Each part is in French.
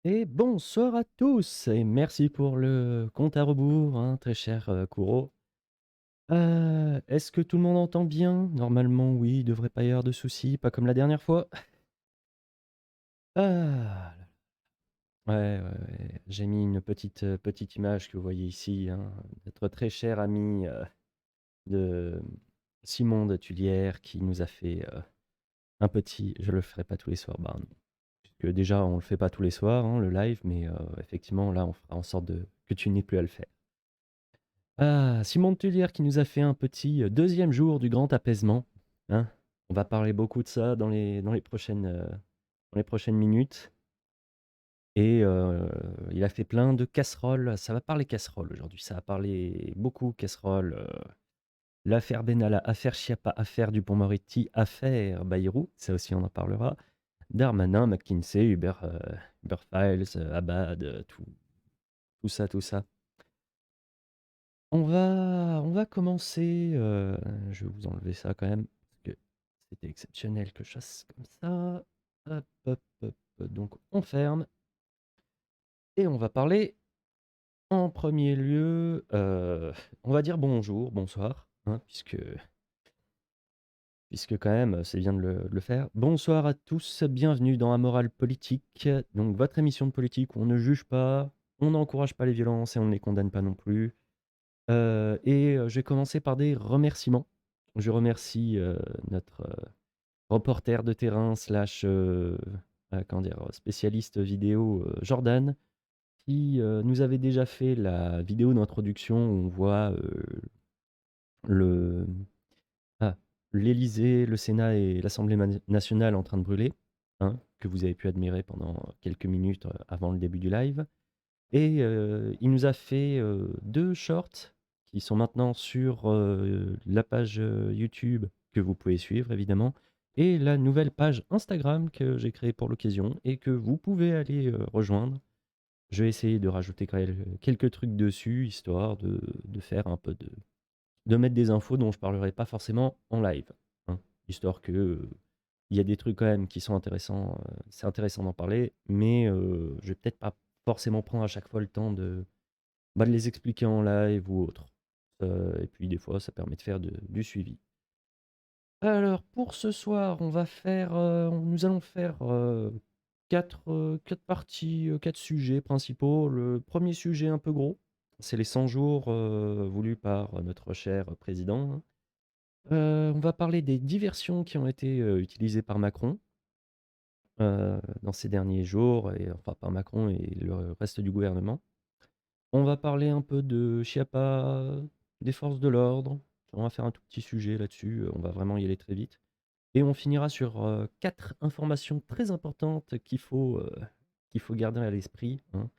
Et bonsoir à tous et merci pour le compte à rebours, hein, très cher Kuro. Est-ce que tout le monde entend bien? Normalement, oui, il devrait pas y avoir de soucis, pas comme la dernière fois. Ah, ouais, ouais, ouais. J'ai mis une petite image que vous voyez ici, hein, notre très cher ami de Simon de Tulière qui nous a fait un petit. Je le ferai pas tous les soirs, bah, puisque déjà on le fait pas tous les soirs, hein, le live, mais effectivement là on fera en sorte que tu n'aies plus à le faire. Ah, Simon de Tulière qui nous a fait un petit deuxième jour du grand apaisement, hein. On va parler beaucoup de ça dans les prochaines minutes. Et il a fait plein de casseroles. Ça va parler casseroles aujourd'hui. Ça va parler beaucoup casseroles. L'affaire Benalla, affaire Schiappa, affaire Dupond-Moretti, affaire Bayrou. Ça aussi, on en parlera. Darmanin, McKinsey, Uber Files, Abad, tout ça, tout ça. On va commencer, je vais vous enlever ça quand même, parce que c'était exceptionnel que je fasse comme ça. Hop, hop, hop, donc on ferme et on va parler en premier lieu, on va dire bonjour, bonsoir, hein, puisque quand même, c'est bien de le faire. Bonsoir à tous, bienvenue dans Amoral Politique, donc votre émission de politique où on ne juge pas, on n'encourage pas les violences et on ne les condamne pas non plus. Je vais commencer par des remerciements. Je remercie, notre, reporter de terrain slash, comment dire? Spécialiste vidéo, Jordan, qui, nous avait déjà fait la vidéo d'introduction où on voit, le ah, l'Élysée, le Sénat et l'Assemblée nationale en train de brûler, hein, que vous avez pu admirer pendant quelques minutes, avant le début du live. Et il nous a fait 2 shorts qui sont maintenant sur, la page, YouTube que vous pouvez suivre évidemment et la nouvelle page Instagram que j'ai créée pour l'occasion et que vous pouvez aller, rejoindre. Je vais essayer de rajouter quelques trucs dessus, histoire de faire un peu de mettre des infos dont je parlerai pas forcément en live, hein. Histoire que, il y a des trucs quand même qui sont intéressants, c'est intéressant d'en parler, mais je vais peut-être pas forcément prendre à chaque fois le temps de les expliquer en live ou autre. Et puis des fois, ça permet de faire du suivi. Alors pour ce soir, nous allons faire 4 parties, 4 sujets principaux. Le premier sujet un peu gros, c'est les 100 jours voulus par notre cher président, hein. On va parler des diversions qui ont été utilisées par Macron dans ces derniers jours, et enfin par Macron et le reste du gouvernement. On va parler un peu de Chiappa, des forces de l'ordre. On va faire un tout petit sujet là-dessus, on va vraiment y aller très vite. Et on finira sur 4 informations très importantes qu'il faut garder à l'esprit, hein.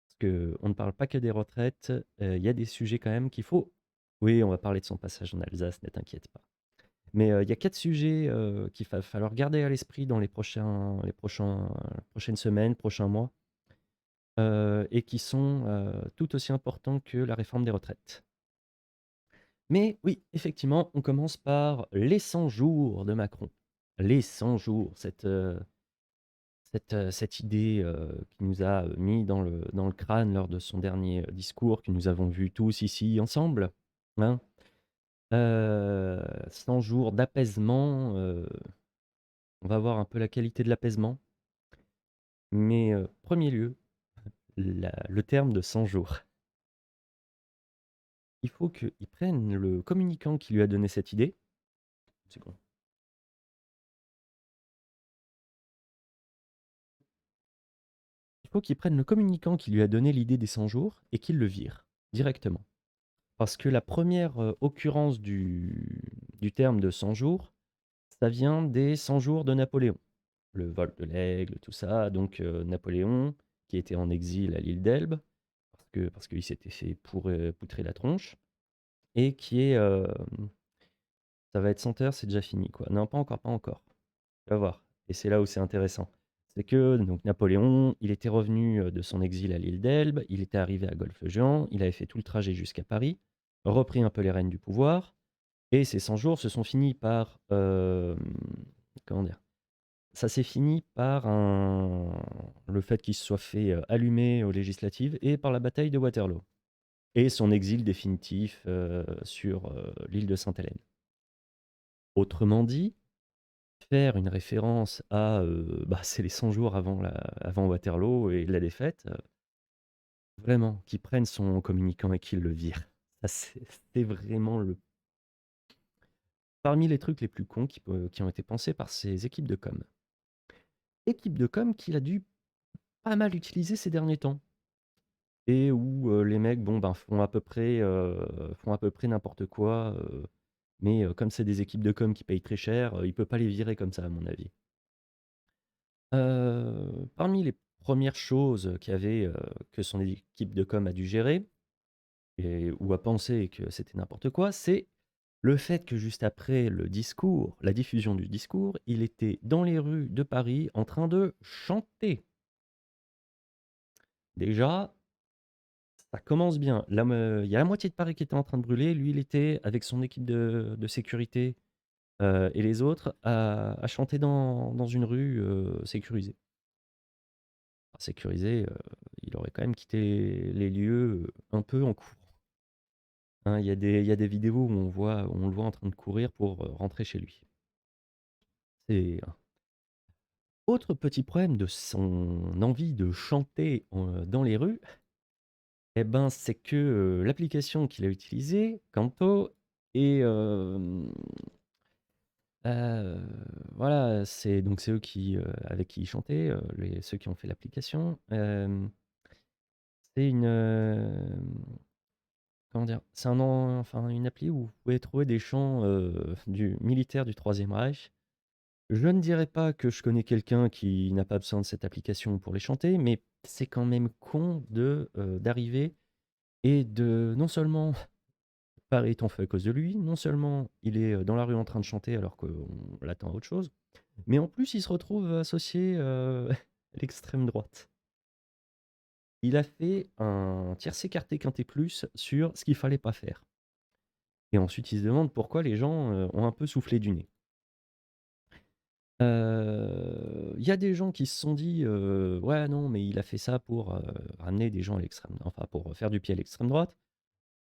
Parce qu'on ne parle pas que des retraites, il y a des sujets quand même qu'il faut. Oui, on va parler de son passage en Alsace, ne t'inquiète pas. Mais il y a 4 sujets qu'il va falloir garder à l'esprit dans prochaines semaines, prochains mois, et qui sont tout aussi importants que la réforme des retraites. Mais oui, effectivement, on commence par les 100 jours de Macron. Les 100 jours, cette idée qu'il nous a mis dans le crâne lors de son dernier discours que nous avons vu tous ici ensemble, hein. 100 jours d'apaisement, on va voir un peu la qualité de l'apaisement. Mais premier lieu, le terme de 100 jours. Il faut qu'il prenne le communicant qui lui a donné cette idée. C'est con. Il faut qu'il prenne le communicant qui lui a donné l'idée des 100 jours et qu'il le vire directement. Parce que la première occurrence du terme de 100 jours, ça vient des 100 jours de Napoléon. Le vol de l'aigle, tout ça. Donc Napoléon, qui était en exil à l'île d'Elbe, parce qu'il s'était fait poutrer la tronche, et qui est... ça va être 100 heures, c'est déjà fini, quoi. Non, pas encore, pas encore. Tu vas voir. Et c'est là où c'est intéressant. C'est que donc Napoléon, il était revenu de son exil à l'île d'Elbe, il était arrivé à Golfe-Juan, il avait fait tout le trajet jusqu'à Paris, repris un peu les rênes du pouvoir, et ces 100 jours se sont finis par, comment dire, ça s'est fini par le fait qu'il se soit fait allumer aux législatives et par la bataille de Waterloo et son exil définitif sur l'île de Sainte-Hélène. Autrement dit, faire une référence à c'est les 100 jours avant Waterloo et la défaite, vraiment, qu'ils prennent son communicant et qu'ils le virent. Ça, c'est vraiment parmi les trucs les plus cons qui ont été pensés par ces équipes de com. Équipe de com qu'il a dû pas mal utiliser ces derniers temps. Et où les mecs font à peu près n'importe quoi, mais comme c'est des équipes de com qui payent très cher, il peut pas les virer comme ça à mon avis. Parmi les premières choses que son équipe de com a dû gérer ou a pensé que c'était n'importe quoi, c'est le fait que juste après la diffusion du discours, il était dans les rues de Paris en train de chanter. Déjà, ça commence bien. Là, il y a la moitié de Paris qui était en train de brûler. Lui, il était avec son équipe de sécurité et les autres à chanter dans une rue sécurisée. Enfin, sécurisée, il aurait quand même quitté les lieux un peu en courant. Hein, il y a des vidéos où on le voit en train de courir pour rentrer chez lui. C'est autre petit problème de son envie de chanter dans les rues, eh ben, c'est que l'application qu'il a utilisée, Canto, et voilà, c'est eux avec qui il chantait, ceux qui ont fait l'application. C'est comment dire? C'est une appli où vous pouvez trouver des chants du militaire du Troisième Reich. Je ne dirais pas que je connais quelqu'un qui n'a pas besoin de cette application pour les chanter, mais c'est quand même con d'arriver et de non seulement Paris est en feu à cause de lui, non seulement il est dans la rue en train de chanter alors qu'on l'attend à autre chose, mais en plus il se retrouve associé à l'extrême droite. Il a fait un tiercé quarté quinté plus sur ce qu'il fallait pas faire. Et ensuite il se demande pourquoi les gens ont un peu soufflé du nez. Il y a des gens qui se sont dit ouais, non, mais il a fait ça pour ramener des gens à l'extrême, enfin pour faire du pied à l'extrême droite.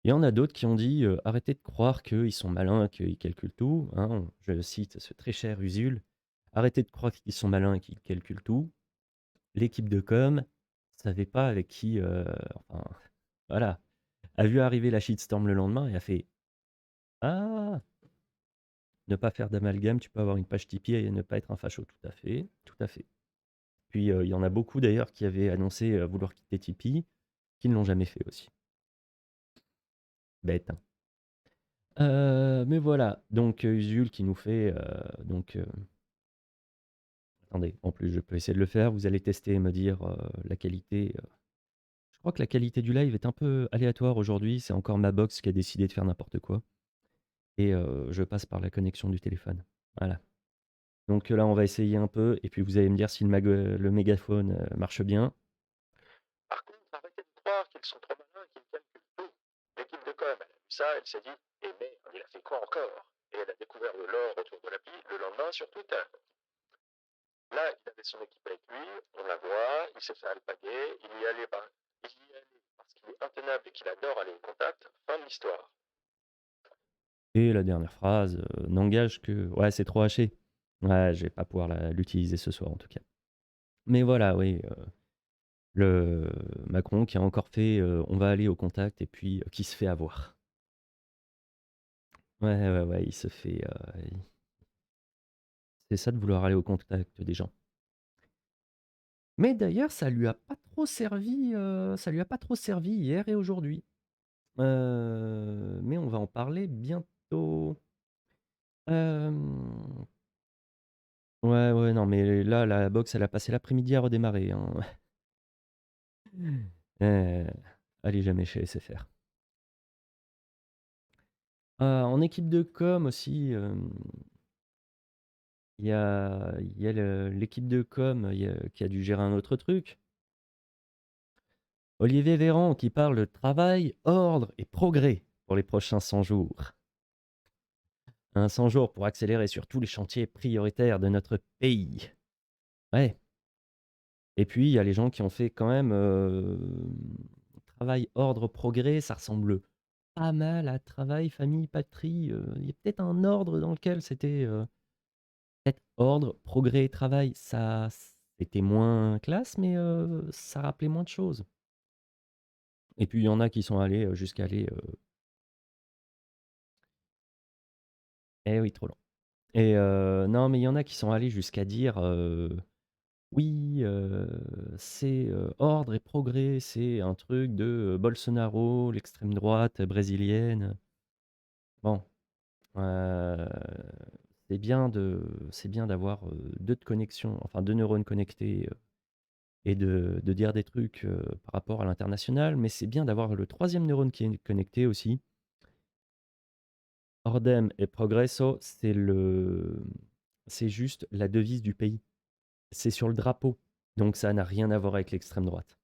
Il y en a d'autres qui ont dit arrêtez de croire qu'ils sont malins, qu'ils calculent tout. Hein. Je cite ce très cher Usul. Arrêtez de croire qu'ils sont malins et qu'ils calculent tout. L'équipe de com savait pas avec qui. Enfin, voilà. A vu arriver la shitstorm le lendemain et a fait ah, ne pas faire d'amalgame, tu peux avoir une page Tipeee et ne pas être un facho. Tout à fait, tout à fait. Puis il y en a beaucoup d'ailleurs qui avaient annoncé vouloir quitter Tipeee, qui ne l'ont jamais fait aussi. Bête, hein. Mais voilà, donc Usul qui nous fait attendez, en plus je peux essayer de le faire, vous allez tester et me dire la qualité. Je crois que la qualité du live est un peu aléatoire aujourd'hui, c'est encore ma box qui a décidé de faire n'importe quoi. Et je passe par la connexion du téléphone. Voilà. Donc là on va essayer un peu, et puis vous allez me dire si le mégaphone marche bien. Par contre, arrêtez de croire qu'ils sont trop malins et qu'ils calculent tout. L'équipe de com, elle a vu ça, elle s'est dit, eh merde, il a fait quoi encore? Et elle a découvert de l'or autour de l'appli le lendemain sur Twitter. Là, il avait son équipe avec lui, on la voit, il s'est fait alpaguer, il y allait parce qu'il est intenable et qu'il adore aller au contact, fin de l'histoire. Et la dernière phrase n'engage que... Ouais, c'est trop haché. Ouais, je vais pas pouvoir l'utiliser ce soir en tout cas. Mais voilà, oui, le Macron qui a encore fait on va aller au contact et puis qui se fait avoir. Ouais, il se fait. C'est ça de vouloir aller au contact des gens. Mais d'ailleurs, ça lui a pas trop servi, hier et aujourd'hui. Mais on va en parler bientôt. Euh, Ouais, non, mais là, la boxe, elle a passé l'après-midi à redémarrer, hein. Euh, Allez jamais chez SFR. En équipe de com aussi, il y a l'équipe de com qui a dû gérer un autre truc. Olivier Véran qui parle de travail, ordre et progrès pour les prochains 100 jours. Un 100 jours pour accélérer sur tous les chantiers prioritaires de notre pays. Ouais. Et puis, il y a les gens qui ont fait quand même, travail, ordre, progrès, ça ressemble pas mal à travail, famille, patrie, il y a peut-être un ordre dans lequel c'était, peut-être ordre, progrès, travail, ça c'était moins classe, mais ça rappelait moins de choses. Et puis il y en a qui sont allés, jusqu'à aller, eh oui, trop lent. Et non, mais il y en a qui sont allés jusqu'à dire, oui, c'est, ordre et progrès, c'est un truc de, Bolsonaro, l'extrême droite brésilienne. Bon, heu, c'est bien d'avoir, 2 de connexion, enfin 2 neurones connectés, et de dire des trucs, par rapport à l'international, mais c'est bien d'avoir le troisième neurone qui est connecté aussi. Ordem et progresso, c'est juste la devise du pays. C'est sur le drapeau, donc ça n'a rien à voir avec l'extrême droite.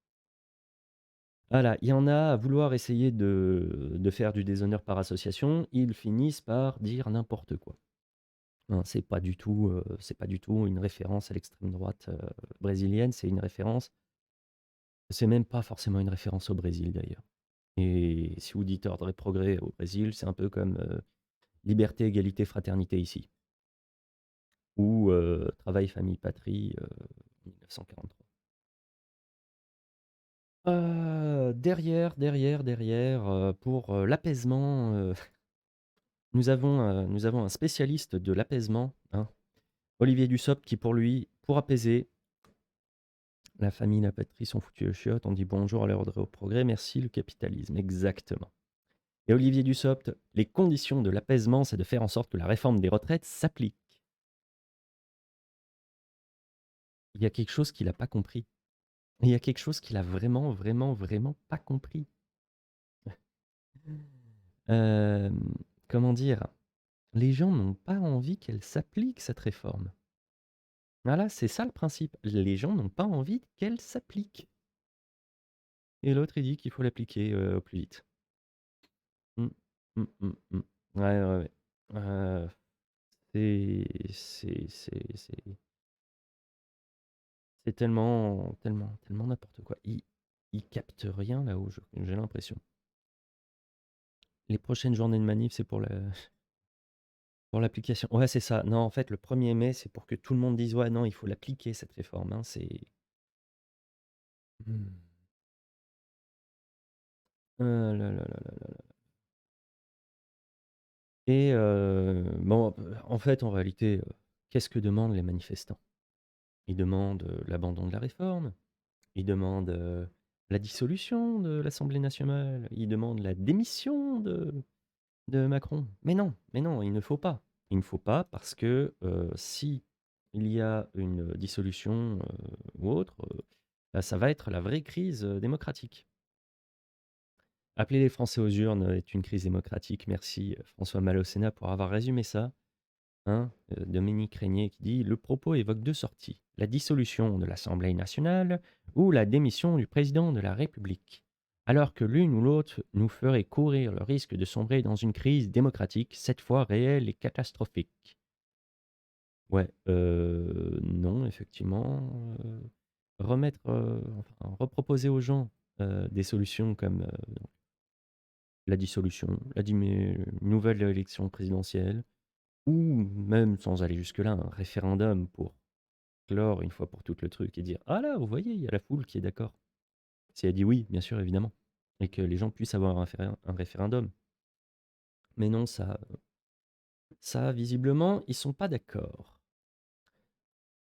Voilà, il y en a à vouloir essayer de faire du déshonneur par association, ils finissent par dire n'importe quoi. Hein, c'est pas du tout une référence à l'extrême droite, brésilienne, c'est même pas forcément une référence au Brésil d'ailleurs. Et si vous dites ordre et progrès au Brésil, c'est un peu comme, liberté, égalité, fraternité ici, ou travail, famille, patrie, 1943. Derrière, pour, l'apaisement, nous avons un spécialiste de l'apaisement, hein, Olivier Dussopt, qui pour lui, pour apaiser, la famille, la patrie sont foutus aux chiottes, on dit bonjour à l'ordre et au progrès, merci le capitalisme. Exactement. Et Olivier Dussopt, les conditions de l'apaisement, c'est de faire en sorte que la réforme des retraites s'applique. Il y a quelque chose qu'il a pas compris. Il y a quelque chose qu'il a vraiment, vraiment, vraiment pas compris. Hem, Comment dire? Les gens n'ont pas envie qu'elle s'applique cette réforme. Voilà, c'est ça le principe. Les gens n'ont pas envie qu'elle s'applique. Et l'autre, il dit qu'il faut l'appliquer, au plus vite. Mmh. Mmh. Ouais, ouais, ouais. C'est c'est tellement n'importe quoi. Ils captent rien là-haut, j'ai l'impression. Les prochaines journées de manif, c'est pour l'application. Ouais, c'est ça. Non, en fait, le 1er mai, c'est pour que tout le monde dise: «Ouais, non, il faut l'appliquer cette réforme, hein», c'est mmh. Là là là là là. Et bon, en fait, en réalité, qu'est-ce que demandent les manifestants? Ils demandent, l'abandon de la réforme, ils demandent, la dissolution de l'Assemblée nationale, ils demandent la démission de Macron. Mais non, il ne faut pas. Il ne faut pas parce que, si il y a une dissolution, ou autre, bah, ça va être la vraie crise, démocratique. Appeler les Français aux urnes est une crise démocratique. Merci, François Malaucena pour avoir résumé ça. Hein, Dominique Régnier qui dit: «Le propos évoque 2 sorties, la dissolution de l'Assemblée nationale ou la démission du président de la République. Alors que l'une ou l'autre nous ferait courir le risque de sombrer dans une crise démocratique, cette fois réelle et catastrophique». Ouais, non, effectivement, remettre, enfin, reproposer aux gens, des solutions comme, la dissolution, la dimé nouvelle élection présidentielle, ou même sans aller jusque-là, un référendum pour clore une fois pour toutes le truc et dire: «Ah là, vous voyez, il y a la foule qui est d'accord». Si elle dit oui, bien sûr, évidemment, et que les gens puissent avoir un référendum. Mais non, ça visiblement, ils sont pas d'accord.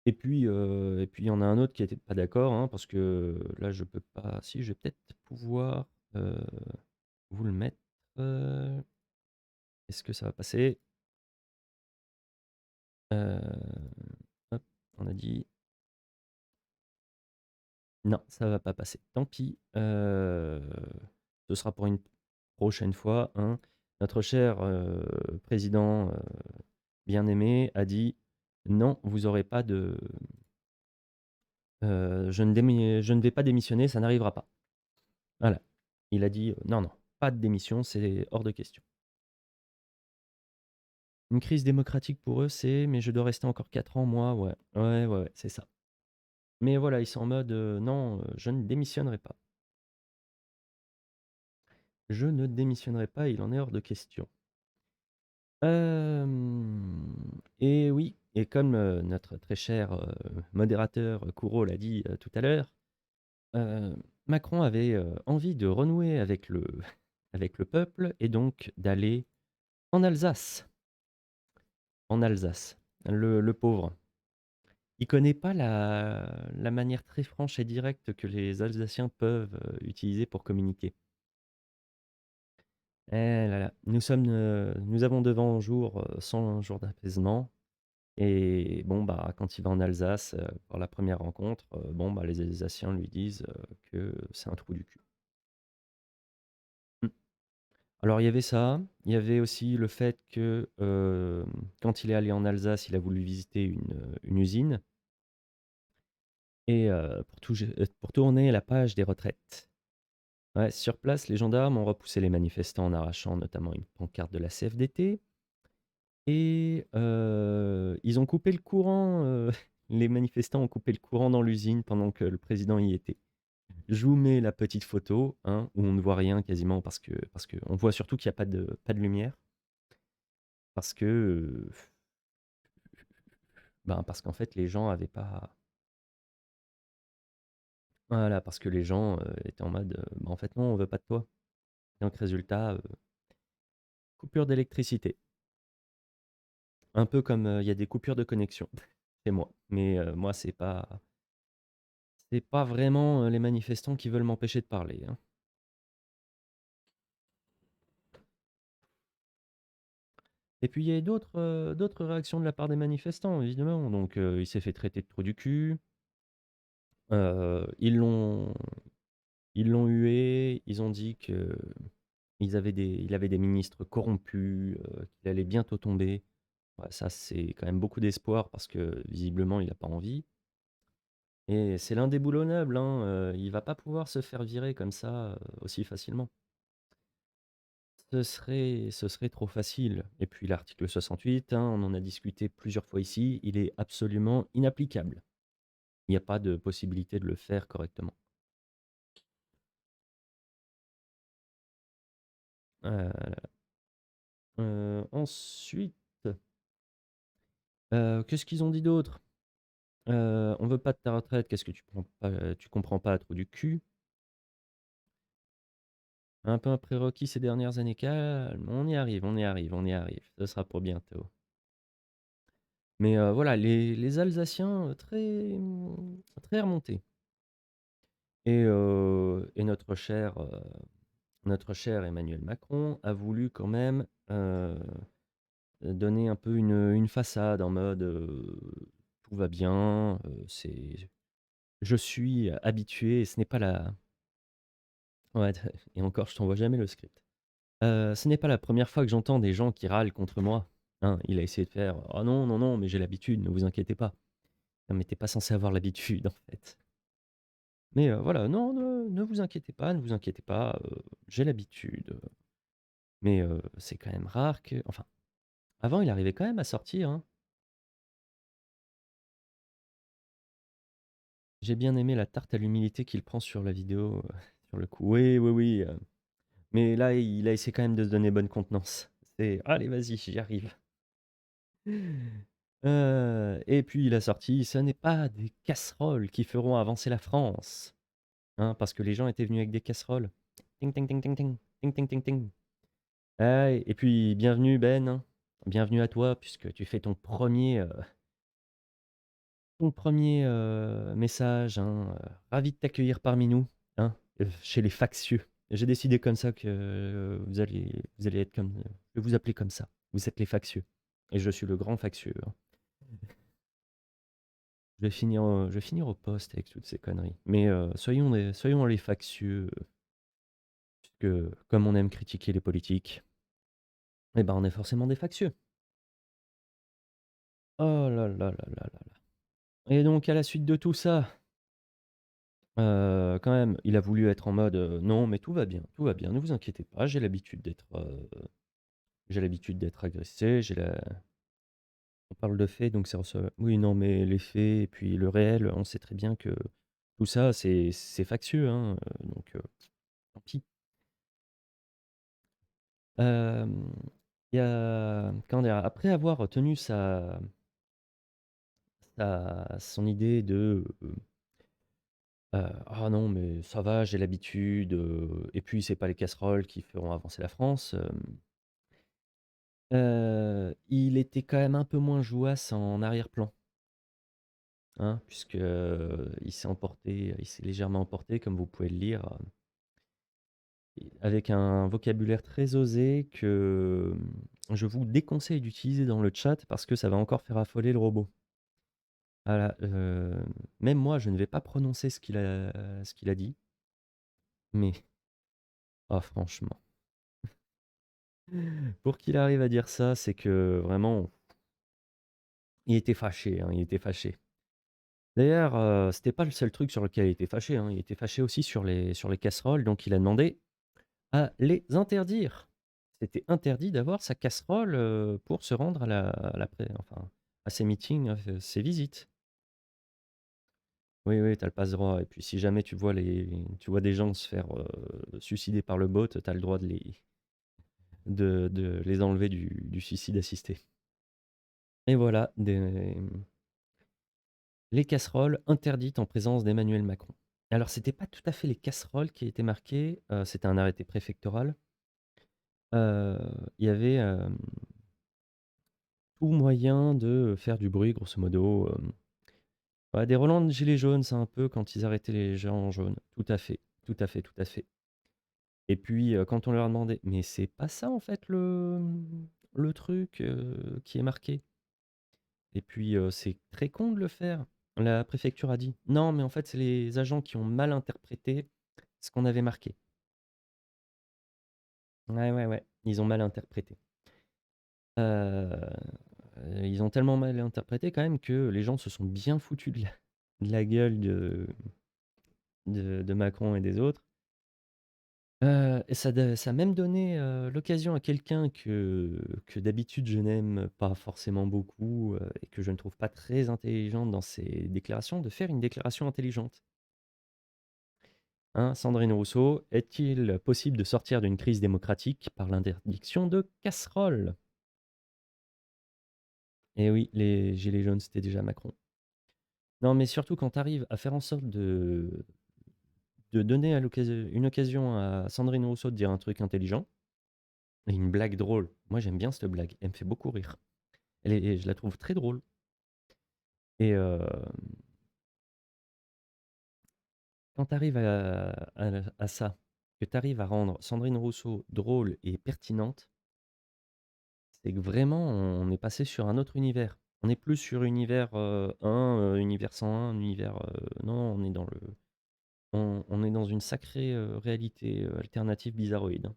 Et puis il y en a un autre qui était pas d'accord, hein, parce que là, je peux pas, si, je vais peut-être pouvoir, heu, vous le mettre, heu, est-ce que ça va passer? Heu, Hop, on a dit non, ça va pas passer. Tant pis, ce sera pour une prochaine fois, hein. Notre cher, président, bien-aimé a dit: «Non, vous aurez pas de je ne vais pas démissionner, ça n'arrivera pas». Voilà. Il a dit: «Non, non, pas de démission, c'est hors de question». Une crise démocratique pour eux, c'est: «Mais je dois rester encore 4 ans moi», ouais. Ouais, ouais, ouais, c'est ça. Mais voilà, ils sont en mode non, je ne démissionnerai pas. Je ne démissionnerai pas, il en est hors de question. Et oui, et comme notre très cher modérateur Kouro l'a dit tout à l'heure, Macron avait envie de renouer avec avec le peuple et donc d'aller en Alsace. En Alsace. Le pauvre. Il connaît pas la manière très franche et directe que les Alsaciens peuvent utiliser pour communiquer. Eh là là, nous avons devant jour 100 jours d'apaisement. Et bon, bah, quand il va en Alsace pour la première rencontre, bon, bah, les Alsaciens lui disent que c'est un trou du cul. Mm. Alors il y avait ça, il y avait aussi le fait que quand il est allé en Alsace, il a voulu visiter une usine et pour tourner la page des retraites. Ouais, sur place, les gendarmes ont repoussé les manifestants en arrachant notamment une pancarte de la CFDT et ils ont coupé le courant, les manifestants ont coupé le courant dans l'usine pendant que le président y était. Je vous mets la petite photo, hein, où on ne voit rien quasiment parce que on voit surtout qu'il y a pas de lumière parce que, ben, parce qu'en fait les gens avaient pas voilà, parce que les gens, étaient en mode, bah, en fait non, on veut pas de toi. Donc résultat, coupure d'électricité. Un peu comme, il y a des coupures de connexion chez moi. Mais, moi c'est pas vraiment, les manifestants qui veulent m'empêcher de parler, hein. Et puis il y a d'autres réactions de la part des manifestants évidemment. Donc, il s'est fait traiter de trou du cul. Ils l'ont hué, ils ont dit que il avait des ministres corrompus, qu'il allait bientôt tomber. Ouais, ça, c'est quand même beaucoup d'espoir parce que visiblement, il a pas envie. Et c'est l'indéboulonnable, hein, il va pas pouvoir se faire virer comme ça aussi facilement. Ce serait trop facile. Et puis l'article 68, hein, on en a discuté plusieurs fois ici, il est absolument inapplicable. Il n'y a pas de possibilité de le faire correctement. Euh, ensuite, qu'est-ce qu'ils ont dit d'autre? On veut pas de ta retraite, qu'est-ce que tu comprends pas, trou du cul? Un peu un prérequis ces dernières années, calme, on y arrive, on y arrive, on y arrive, ce sera pour bientôt. Mais voilà, les Alsaciens très remontés. Et notre cher Emmanuel Macron a voulu quand même donner un peu une façade en mode tout va bien, je suis habitué, et ce n'est pas la. Ouais, et encore, je t'envoie jamais le script. Ce n'est pas la première fois que j'entends des gens qui râlent contre moi. Hein, il a essayé de faire oh non, non, non, mais j'ai l'habitude, ne vous inquiétez pas. Non, mais t'es pas censé avoir l'habitude, en fait. Mais voilà, non, ne vous inquiétez pas, ne vous inquiétez pas, j'ai l'habitude. Mais c'est quand même rare que. Enfin, avant, il arrivait quand même à sortir, hein. J'ai bien aimé la tarte à l'humilité qu'il prend sur la vidéo, sur le coup. Oui, oui, oui. Mais là, il a essayé quand même de se donner bonne contenance. C'est allez, vas-y, j'y arrive. Et puis il a sorti ce n'est pas des casseroles qui feront avancer la France. Hein, parce que les gens étaient venus avec des casseroles. Ting, ting, ting, ting, ting. Ting, ting, ting, ting. Ah, et puis bienvenue Ben, hein. Bienvenue à toi puisque tu fais ton premier message, hein, ravi de t'accueillir parmi nous, hein, chez les factieux. J'ai décidé comme ça que vous allez être comme, je vais vous appeler comme ça. Vous êtes les factieux. Et je suis le grand factieux, hein. Je vais finir au poste avec toutes ces conneries. Mais soyons les factieux, puisque comme on aime critiquer les politiques, eh ben on est forcément des factieux. Oh là là là là là là. Et donc à la suite de tout ça, quand même, il a voulu être en mode non, mais tout va bien, ne vous inquiétez pas, j'ai l'habitude d'être agressé, On parle de faits, donc oui, non, mais les faits et puis le réel, on sait très bien que tout ça, c'est factieux, hein, donc tant pis. Hem, il y a comment dire? Après avoir tenu son idée de, «Ah non, mais ça va, j'ai l'habitude, et puis c'est pas les casseroles qui feront avancer la France», il était quand même un peu moins jouasse en arrière-plan, hein, puisque, il s'est légèrement emporté comme vous pouvez le lire, avec un vocabulaire très osé que, je vous déconseille d'utiliser dans le chat parce que ça va encore faire affoler le robot. Voilà, même moi je ne vais pas prononcer ce qu'il a dit, mais ah franchement, pour qu'il arrive à dire ça, c'est que vraiment, il était fâché, hein, il était fâché. D'ailleurs, c'était pas le seul truc sur lequel il était fâché, hein, il était fâché aussi sur les casseroles, donc il a demandé à les interdire. C'était interdit d'avoir sa casserole, pour se rendre à ses meetings, ses visites. Oui, oui, tu as le passe-droit et puis si jamais tu vois des gens se faire, suicider par le bot, tu as le droit de les enlever du suicide assisté. Et voilà, les casseroles interdites en présence d'Emmanuel Macron. Alors c'était pas tout à fait les casseroles qui étaient marquées, c'était un arrêté préfectoral. Il y avait, tout moyen de faire du bruit grosso modo, ouais, des relents de gilets jaunes, c'est un peu quand ils arrêtaient les gens en jaune. Tout à fait, tout à fait, tout à fait. Et puis, quand on leur a demandé: «Mais c'est pas ça en fait le truc, qui est marqué?» Et puis, «C'est très con de le faire». La préfecture a dit: «Non, mais en fait, c'est les agents qui ont mal interprété ce qu'on avait marqué». Ouais, ouais, ouais, ils ont mal interprété. Heu, ils ont tellement mal interprété quand même que les gens se sont bien foutus de la gueule de Macron et des autres. Et ça a même donné, l'occasion à quelqu'un que d'habitude je n'aime pas forcément beaucoup, et que je ne trouve pas très intelligente dans ses déclarations, de faire une déclaration intelligente. Hein, Sandrine Rousseau: «Est-il possible de sortir d'une crise démocratique par l'interdiction de casseroles?» Et oui, les gilets jaunes, c'était déjà Macron. Non, mais surtout quand tu arrives à faire en sorte de donner une occasion à Sandrine Rousseau de dire un truc intelligent et une blague drôle. Moi, j'aime bien cette blague, elle me fait beaucoup rire. Je la trouve très drôle et quand tu arrives à ça, que tu arrives à rendre Sandrine Rousseau drôle et pertinente, c'est que vraiment on est passé sur un autre univers. On n'est plus sur univers, 1, univers 101, univers, non, on est dans une sacrée, réalité, alternative bizarroïde, hein.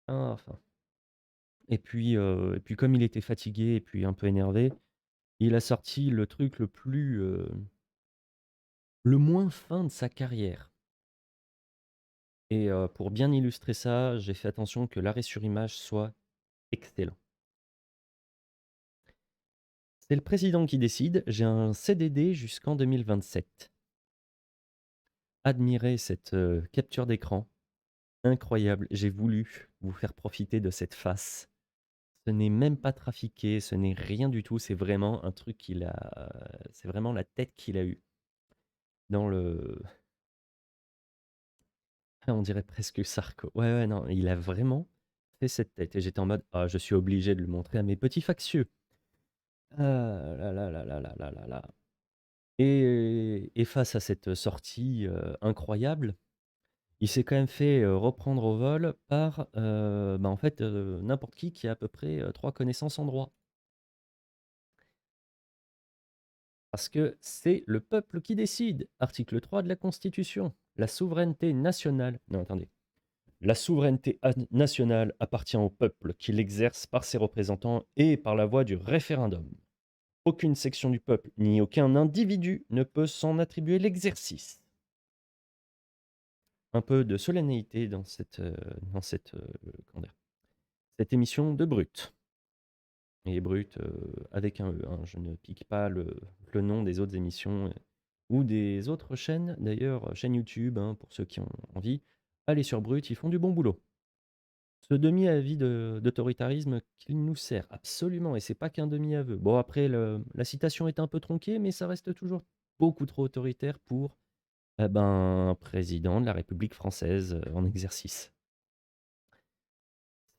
Ah, enfin et puis comme il était fatigué et puis un peu énervé, il a sorti le truc le moins fin de sa carrière. Et pour bien illustrer ça, j'ai fait attention que l'arrêt sur image soit excellent. C'est le président qui décide, j'ai un CDD jusqu'en 2027. Admirez cette, capture d'écran, incroyable. J'ai voulu vous faire profiter de cette face. Ce n'est même pas trafiqué, ce n'est rien du tout, c'est vraiment un truc c'est vraiment la tête qu'il a eue dans le on dirait presque Sarko. Ouais, ouais, non, il a vraiment fait cette tête et j'étais en mode: «Ah, je suis obligé de le montrer à mes petits factieux». Ah là là là là là là là là. Et face à cette sortie, incroyable, il s'est quand même fait, reprendre au vol par, bah, en fait, n'importe qui a à peu près, 3 connaissances en droit. Parce que c'est le peuple qui décide. Article 3 de la Constitution. La souveraineté nationale non, attendez. La souveraineté nationale appartient au peuple qui l'exerce par ses représentants et par la voie du référendum. Aucune section du peuple ni aucun individu ne peut s'en attribuer l'exercice. un peu de solennité dans comment dire? Cette émission de Brut. Et Brut, avec un E, hein. Je ne pique pas le nom des autres émissions, ou des autres chaînes. D'ailleurs, chaîne YouTube, hein, pour ceux qui ont envie, allez sur Brut, ils font du bon boulot. Ce demi-avis d'autoritarisme qu'il nous sert absolument, et c'est pas qu'un demi-aveu. Bon, après, la citation est un peu tronquée, mais ça reste toujours beaucoup trop autoritaire pour, eh ben, un président de la République française, en exercice.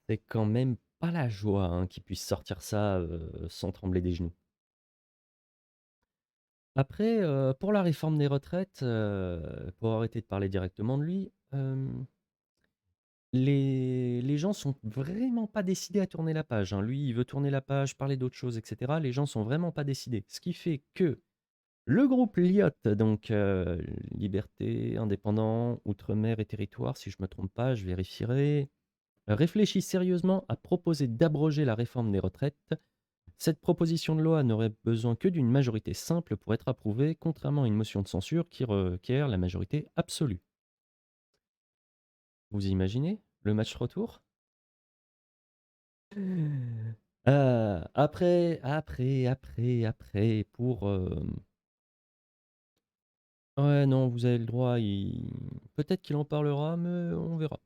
C'est quand même pas la joie, hein, qu'il puisse sortir ça, sans trembler des genoux. Après, pour la réforme des retraites, pour arrêter de parler directement de lui, les gens sont vraiment pas décidés à tourner la page, hein. Lui, il veut tourner la page, parler d'autres choses et cetera. Les gens sont vraiment pas décidés. Ce qui fait que le groupe LIOT, donc Liberté, Indépendants, Outre-mer et Territoires, si je me trompe pas, je vérifierai, réfléchit sérieusement à proposer d'abroger la réforme des retraites. Cette proposition de loi n'aurait besoin que d'une majorité simple pour être approuvée, contrairement à une motion de censure qui requiert la majorité absolue. Vous imaginez le match retour? Après, pour... Ouais, non, vous avez le droit, peut-être qu'il en parlera, mais on verra.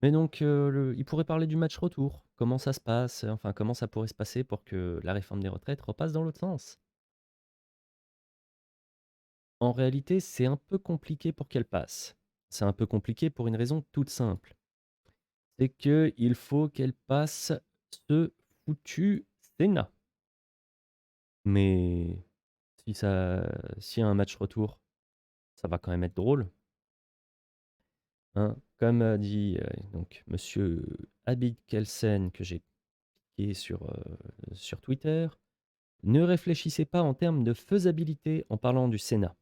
Mais donc, il pourrait parler du match retour. Comment ça se passe, enfin, comment ça pourrait se passer pour que la réforme des retraites repasse dans l'autre sens? En réalité, c'est un peu compliqué pour qu'elle passe. C'est un peu compliqué pour une raison toute simple. C'est qu'il faut qu'elle passe ce foutu Sénat. Mais si ça, s'il y a un match retour, ça va quand même être drôle, hein. Comme a dit donc Monsieur Abid Kelsen, que j'ai piqué sur Twitter, ne réfléchissez pas en termes de faisabilité en parlant du Sénat.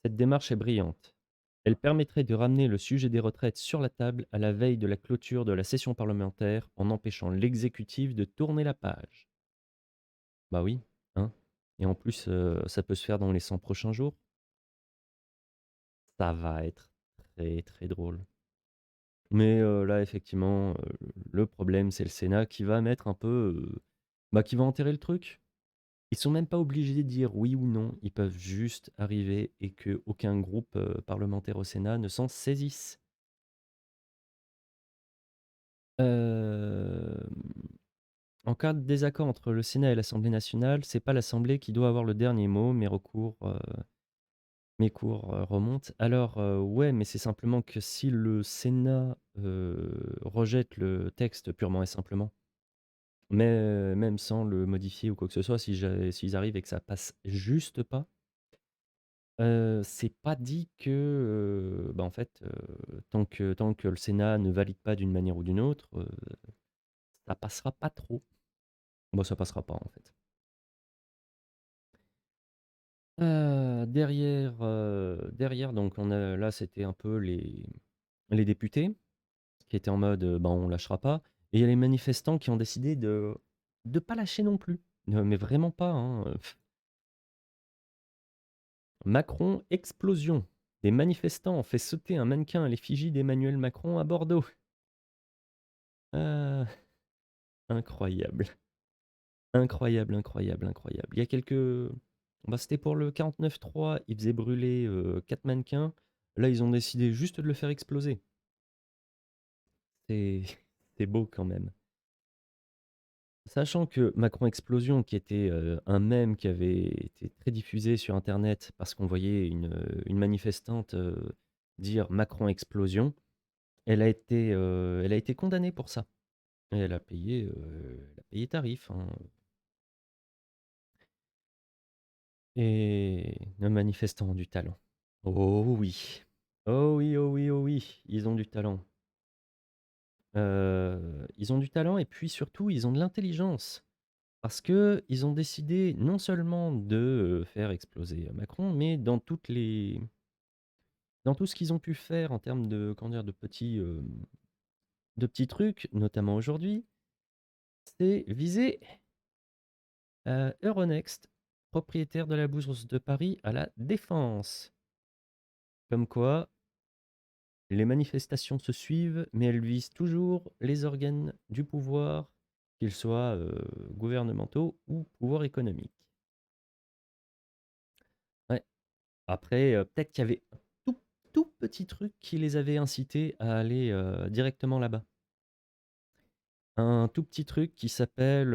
Cette démarche est brillante. Elle permettrait de ramener le sujet des retraites sur la table à la veille de la clôture de la session parlementaire en empêchant l'exécutif de tourner la page. Bah oui, hein. Et en plus, ça peut se faire dans les 100 prochains jours. Ça va être très très drôle. Mais là, effectivement, le problème, c'est le Sénat qui va mettre un peu, bah, qui va enterrer le truc. Ils sont même pas obligés de dire oui ou non. Ils peuvent juste arriver et que aucun groupe parlementaire au Sénat ne s'en saisisse. Hem, En cas de désaccord entre le Sénat et l'Assemblée nationale, c'est pas l'Assemblée qui doit avoir le dernier mot, mes cours remontent. Alors, ouais, mais c'est simplement que si le Sénat, rejette le texte purement et simplement, mais même sans le modifier ou quoi que ce soit, s'ils arrivent et que ça passe juste pas, c'est pas dit que, bah, en fait, tant que le Sénat ne valide pas d'une manière ou d'une autre, ça passera pas trop. Bon, ça passera pas, en fait. Derrière donc on a là, c'était un peu les députés qui étaient en mode, «Ben, on lâchera pas», et il y a les manifestants qui ont décidé de pas lâcher non plus. Mais vraiment pas, hein, Macron explosion. Des manifestants ont fait sauter un mannequin à l'effigie d'Emmanuel Macron à Bordeaux. Ah, incroyable. Incroyable, incroyable, incroyable. Il y a quelques bah, c'était pour le 49.3, ils faisaient brûler, 4 mannequins. Là, ils ont décidé juste de le faire exploser. C'est c'est beau quand même. Sachant que Macron Explosion, qui était, un mème qui avait été très diffusé sur internet parce qu'on voyait une manifestante, dire: «Macron Explosion», elle a été condamnée pour ça et elle a payé tarif, hein, et nos manifestants ont du talent. Oh oui. Oh oui, oh oui, oh oui, ils ont du talent. Ils ont du talent et puis surtout, ils ont de l'intelligence. Parce que ils ont décidé non seulement de, faire exploser, Macron, mais dans tout ce qu'ils ont pu faire en termes de, comment dire? De petits trucs, notamment aujourd'hui, c'est viser, Euronext, propriétaire de la Bourse de Paris à La Défense. Comme quoi, les manifestations se suivent, mais elles visent toujours les organes du pouvoir, qu'ils soient gouvernementaux ou pouvoir économique. Ouais. Après, peut-être qu'il y avait un tout petit truc qui les avait incités à aller directement là-bas. Un tout petit truc qui s'appelle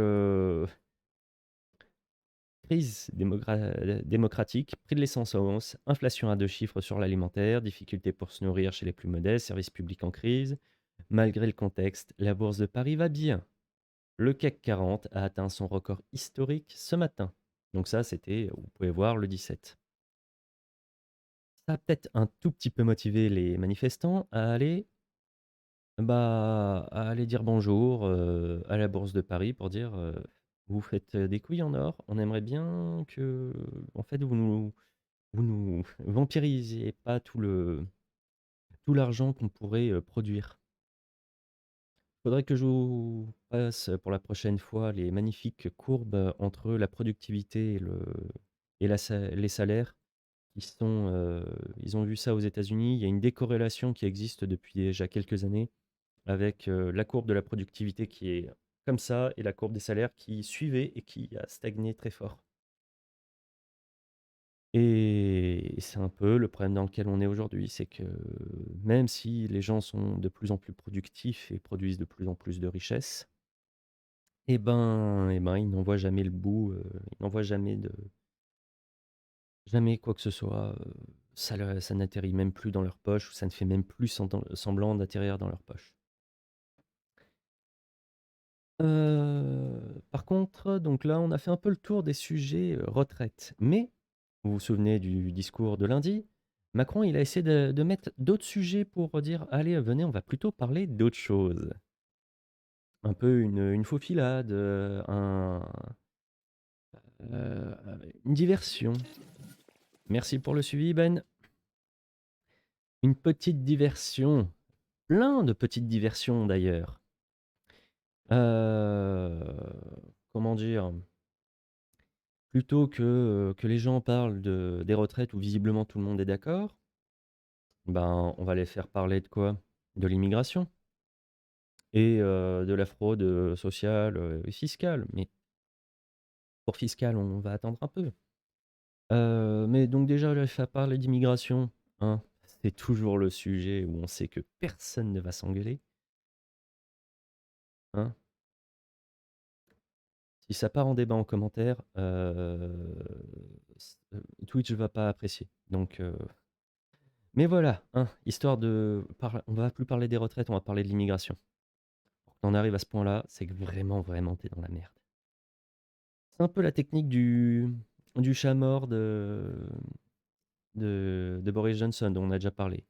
crise démocratique, prix de l'essence en hausse, inflation à deux chiffres sur l'alimentaire, difficultés pour se nourrir chez les plus modestes, services publics en crise. Malgré le contexte, la bourse de Paris va bien. Le CAC 40 a atteint son record historique ce matin. Donc ça, c'était, vous pouvez voir, le 17. Ça a peut-être un tout petit peu motivé les manifestants à aller dire bonjour à la bourse de Paris pour dire vous faites des couilles en or, on aimerait bien que en fait vous nous vampirisiez pas tout l'argent qu'on pourrait produire. Faudrait que je vous passe pour la prochaine fois les magnifiques courbes entre la productivité et les salaires qui sont. Ils ont vu ça aux États-Unis. Il y a une décorrélation qui existe depuis déjà quelques années avec la courbe de la productivité qui est comme ça et la courbe des salaires qui suivait et qui a stagné très fort. Et c'est un peu le problème dans lequel on est aujourd'hui, c'est que même si les gens sont de plus en plus productifs et produisent de plus en plus de richesses, ils n'en voient jamais le bout, ils n'en voient jamais quoi que ce soit, ça n'atterrit même plus dans leur poche ou ça ne fait même plus semblant d'atterrir dans leur poche. Par contre, donc là, on a fait un peu le tour des sujets, retraite. Mais, vous vous souvenez du discours de lundi? Macron, il a essayé de mettre d'autres sujets pour dire: «Allez, venez, on va plutôt parler d'autre chose». Un peu une faufilade, heu, une diversion. Merci pour le suivi, Ben. Une petite diversion, plein de petites diversions d'ailleurs. Comment dire? Plutôt que les gens parlent des retraites où visiblement tout le monde est d'accord, ben, on va les faire parler de quoi? De l'immigration et de la fraude, sociale, et fiscale. Mais pour fiscale, on va attendre un peu. Mais donc déjà les faire parler d'immigration, hein, c'est toujours le sujet où on sait que personne ne va s'engueuler, hein. Si ça part en débat en commentaire, Twitch va pas apprécier. Donc mais voilà, hein, histoire on va plus parler des retraites, on va parler de l'immigration. Pour qu'on arrive à ce point-là, c'est que vraiment, vraiment, tu dans la merde. C'est un peu la technique du chat mort de Boris Johnson, dont on a déjà parlé.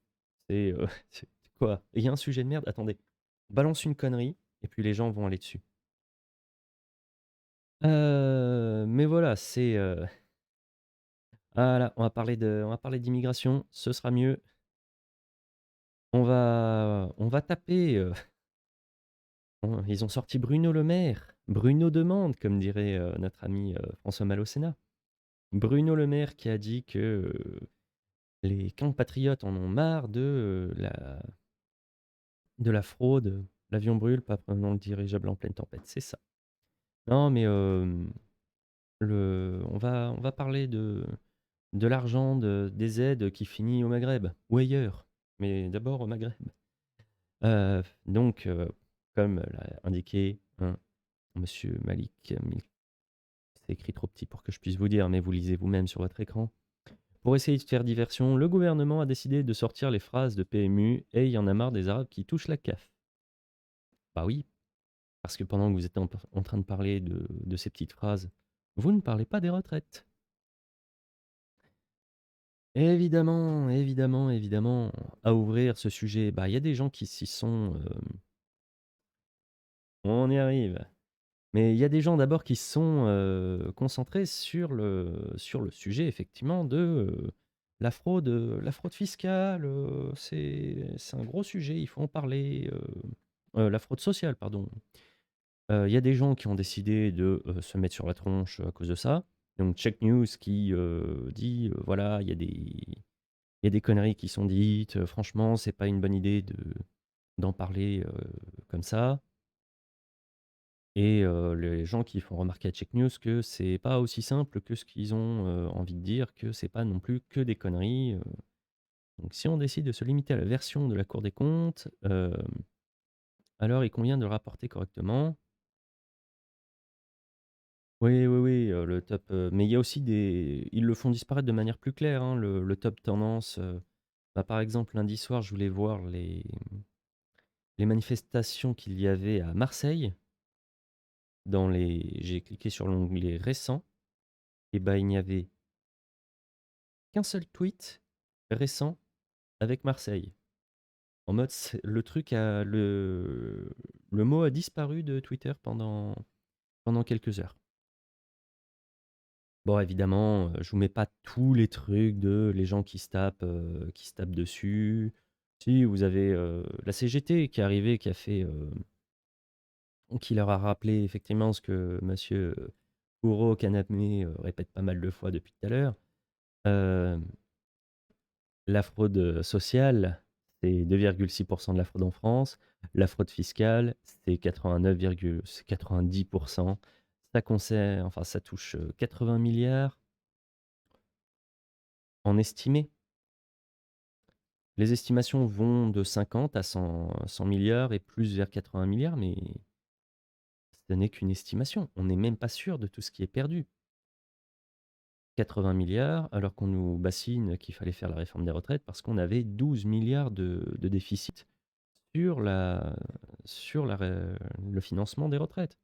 C'est c'est quoi? Il y a un sujet de merde? Attendez, balance une connerie et puis les gens vont aller dessus. Mais voilà, voilà, on va parler d'immigration, ce sera mieux. On va taper, ils ont sorti Bruno Le Maire. Bruno demande, comme dirait, notre ami, François Mal au Sénat. Bruno Le Maire qui a dit que, les compatriotes en ont marre de la fraude. L'avion brûle, pas prenons le dirigeable en pleine tempête, c'est ça. Non mais, on va parler de l'argent des aides qui finit au Maghreb ou ailleurs, mais d'abord au Maghreb. Donc, comme l'a indiqué, hein, monsieur Malik c'est écrit trop petit pour que je puisse vous dire, mais vous lisez vous-même sur votre écran. Pour essayer de faire diversion, le gouvernement a décidé de sortir les phrases de PMU et il y en a marre des Arabes qui touchent la CAF. Bah oui, parce que pendant que vous êtes en train de parler de ces petites phrases, vous ne parlez pas des retraites. Évidemment, évidemment, évidemment, à ouvrir ce sujet, bah il y a des gens qui s'y sont. On y arrive. Mais il y a des gens d'abord qui sont concentrés sur le sujet effectivement de la fraude fiscale. C'est un gros sujet, il faut en parler. La fraude sociale, pardon. Il y a des gens qui ont décidé de se mettre sur la tronche à cause de ça. Donc Check News qui dit voilà, il y a Il y a des conneries qui sont dites, franchement, c'est pas une bonne idée d'en parler, comme ça et les gens qui font remarquer à Check News que c'est pas aussi simple que ce qu'ils ont, envie de dire, que c'est pas non plus que des conneries, donc si on décide de se limiter à la version de la Cour des comptes, alors il convient de le rapporter correctement. Oui, oui, oui, le top, mais il y a aussi des ils le font disparaître de manière plus claire, hein, le top tendance, bah, par exemple, lundi soir, je voulais voir les manifestations qu'il y avait à Marseille. J'ai cliqué sur l'onglet récent et bah, il n'y avait qu'un seul tweet récent avec Marseille. En mode, le truc a le mot a disparu de Twitter pendant quelques heures. Bon, évidemment, je vous mets pas tous les trucs de les gens qui se tapent dessus. Si, vous avez, la CGT qui est arrivée, qui leur a rappelé effectivement ce que monsieur, Kouro Kaname, répète pas mal de fois depuis tout à l'heure. Hem, la fraude, sociale, c'est 2,6 de la fraude en France. La fraude fiscale, c'est 90. Ça concerne enfin, ça touche, 80 milliards en estimé. Les estimations vont de 50 à 100 milliards et plus vers 80 milliards, mais ce n'est qu'une estimation. On n'est même pas sûr de tout ce qui est perdu. 80 milliards, alors qu'on nous bassine qu'il fallait faire la réforme des retraites parce qu'on avait 12 milliards de déficit sur le financement des retraites.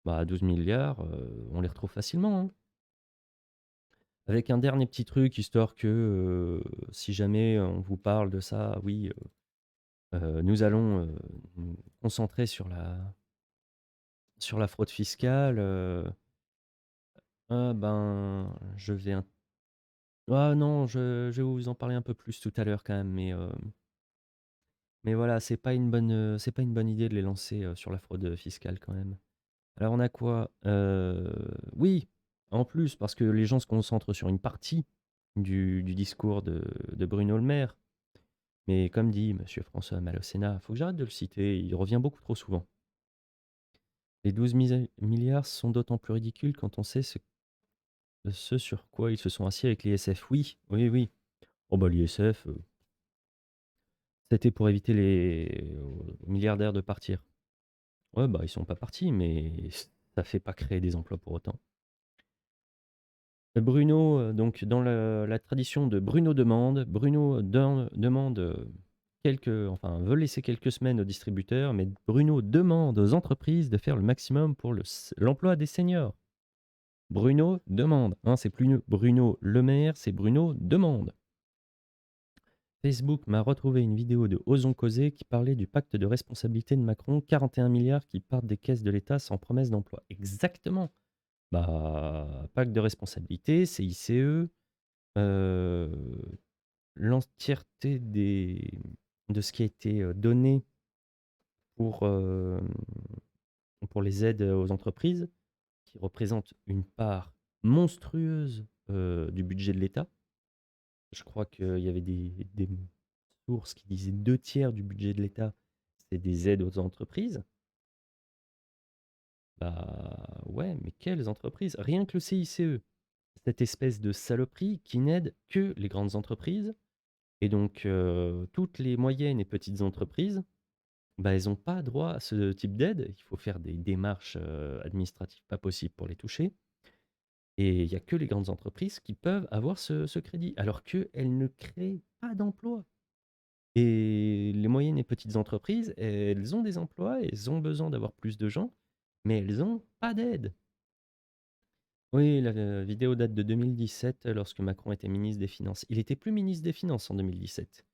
Bah, 12 milliards, on les retrouve facilement, hein. Avec un dernier petit truc, histoire que si jamais on vous parle de ça, oui, nous allons nous concentrer sur la fraude fiscale. Ah ben, je vais ah non, je vais vous en parler un peu plus tout à l'heure quand même, mais voilà, c'est pas une bonne idée de les lancer, sur la fraude, fiscale quand même. Alors on a quoi? Oui, en plus, parce que les gens se concentrent sur une partie du discours de Bruno Le Maire, mais comme dit monsieur François Mal au Sénat, faut que j'arrête de le citer, il revient beaucoup trop souvent. Les 12 milliards sont d'autant plus ridicules quand on sait ce sur quoi ils se sont assis avec l'ISF. Oui, oui, oui. Oh bah l'ISF, c'était pour éviter aux milliardaires de partir. Ouais, bah, ils sont pas partis, mais ça fait pas créer des emplois pour autant. Bruno, donc dans la tradition de Bruno demande, demande, enfin, veut laisser quelques semaines aux distributeurs, mais Bruno demande aux entreprises de faire le maximum pour l'emploi des seniors. Bruno demande, hein, c'est plus Bruno Le Maire, c'est Bruno demande. Facebook m'a retrouvé une vidéo de Osons Causer qui parlait du pacte de responsabilité de Macron, 41 milliards qui partent des caisses de l'État sans promesse d'emploi. Exactement. Bah, pacte de responsabilité, CICE, l'entièreté de ce qui a été donné pour, pour les aides aux entreprises, qui représente une part monstrueuse du budget de l'État. Je crois qu'il y avait des sources qui disaient 2 tiers du budget de l'État, c'est des aides aux entreprises. Bah ouais, mais quelles entreprises? Rien que le CICE, cette espèce de saloperie qui n'aide que les grandes entreprises. Et donc, toutes les moyennes et petites entreprises, bah, elles ont pas droit à ce type d'aide. Il faut faire des démarches, administratives pas possibles pour les toucher et il y a que les grandes entreprises qui peuvent avoir ce crédit, alors qu'elles ne créent pas d'emplois et les moyennes et petites entreprises, elles ont des emplois, elles ont besoin d'avoir plus de gens, mais elles ont pas d'aide. Oui, la vidéo date de 2017, lorsque Macron était ministre des Finances. Il était plus ministre des Finances en 2017.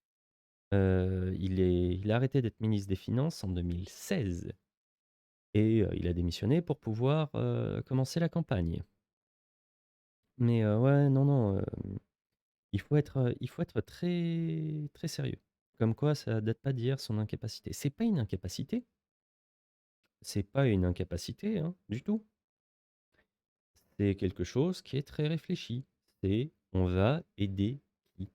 Il a arrêté d'être ministre des Finances en 2016 et il a démissionné pour pouvoir, commencer la campagne. Mais ouais, non, non, il faut être très, très sérieux. Comme quoi ça date pas d'hier son incapacité. C'est pas une incapacité, hein, du tout. C'est quelque chose qui est très réfléchi. C'est: «On va aider qui?»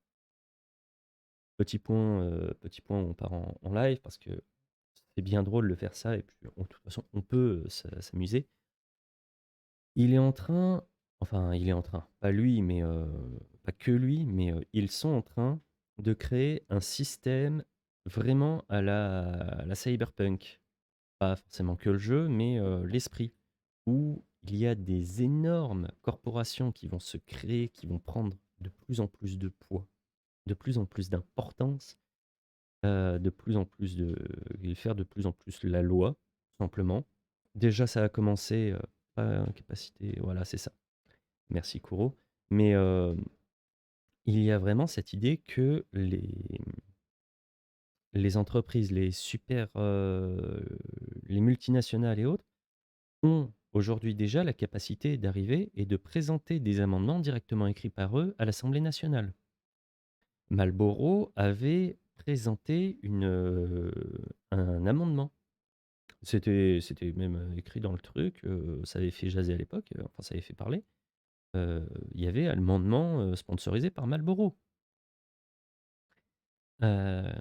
petit point, on part en live parce que c'est bien drôle de faire ça et puis de toute façon, on peut s'amuser. Il est en train, enfin, il est en train, pas lui, mais pas que lui, mais ils sont en train de créer un système vraiment à la cyberpunk. Pas forcément que le jeu, mais l'esprit, où il y a des énormes corporations qui vont se créer, qui vont prendre de plus en plus de poids, de plus en plus d'importance, de plus en plus de et faire de plus en plus la loi, tout simplement. Déjà, ça a commencé, pas capacité, voilà, c'est ça. Merci Kuro. Mais il y a vraiment cette idée que les entreprises, les multinationales et autres ont aujourd'hui déjà la capacité d'arriver et de présenter des amendements directement écrits par eux à l'Assemblée nationale. Marlboro avait présenté un amendement. C'était même écrit dans le truc, ça avait fait jaser à l'époque, enfin ça avait fait parler. Il y avait un amendement sponsorisé par Marlboro. Euh,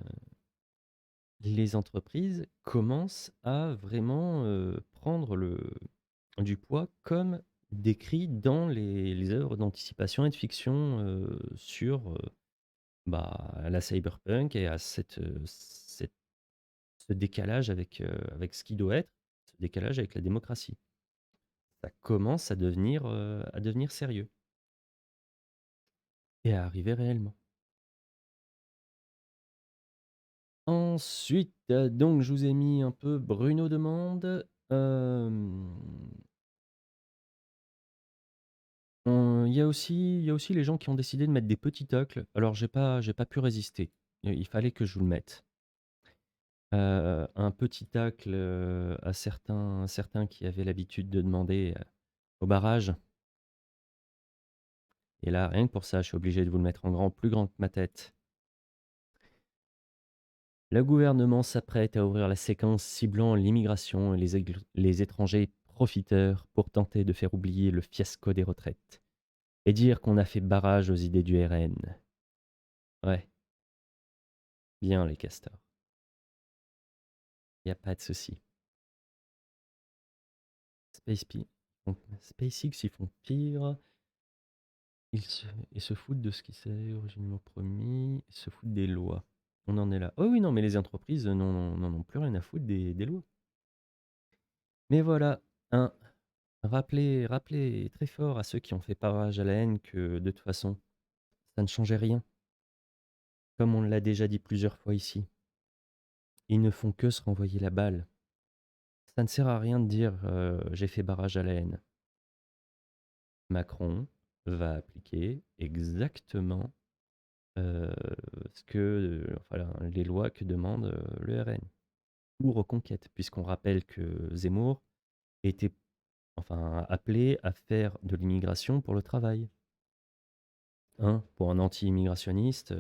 les entreprises commencent à vraiment prendre du poids comme décrit dans les œuvres d'anticipation et de fiction sur bah, la cyberpunk et à ce décalage avec ce qui doit être, ce décalage avec la démocratie. Ça commence à devenir sérieux et à arriver réellement. Ensuite, donc je vous ai mis un peu Bruno demande. Il y a aussi les gens qui ont décidé de mettre des petits tacles. Alors j'ai pas pu résister. Il fallait que je vous le mette. Un petit tacle à certains qui avaient l'habitude de demander au barrage. Et là, rien que pour ça, je suis obligé de vous le mettre en grand, plus grand que ma tête. Le gouvernement s'apprête à ouvrir la séquence ciblant l'immigration et les étrangers profiteurs pour tenter de faire oublier le fiasco des retraites et dire qu'on a fait barrage aux idées du RN. Ouais, bien les castors. Y a pas de souci. SpaceX, ils font pire. Ils se foutent de ce qui s'est originellement promis. Ils se foutent des lois. On en est là. Oh oui, non, mais les entreprises n'en ont plus rien à foutre des lois. Mais voilà, hein, rappelez très fort à ceux qui ont fait barrage à la haine que de toute façon, ça ne changeait rien. Comme on l'a déjà dit plusieurs fois ici, ils ne font que se renvoyer la balle. Ça ne sert à rien de dire j'ai fait barrage à la haine. Macron va appliquer exactement enfin, les lois que demande le RN. Ou Reconquête, puisqu'on rappelle que Zemmour était enfin, appelé à faire de l'immigration pour le travail. Hein, pour un anti-immigrationniste,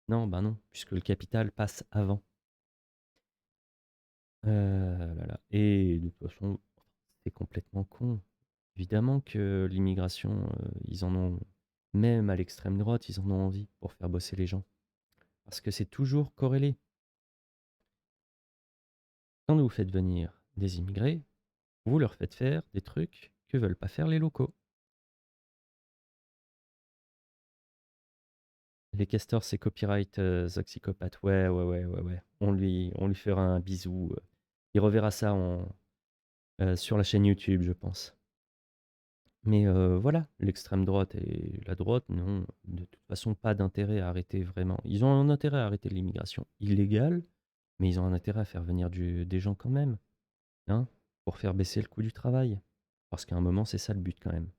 non, bah non, puisque le capital passe avant. Là là. Et de toute façon, c'est complètement con. Évidemment que l'immigration, ils en ont, même à l'extrême droite, ils en ont envie pour faire bosser les gens. Parce que c'est toujours corrélé. Quand vous faites venir des immigrés, vous leur faites faire des trucs que veulent pas faire les locaux. Les castors, c'est copyright Zoxycopathe. Ouais. On lui fera un bisou. Il reverra ça sur la chaîne YouTube, je pense. Mais voilà, l'extrême droite et la droite n'ont de toute façon pas d'intérêt à arrêter vraiment. Ils ont un intérêt à arrêter l'immigration illégale, mais ils ont un intérêt à faire venir des gens quand même, hein, pour faire baisser le coût du travail. Parce qu'à un moment, c'est ça le but quand même.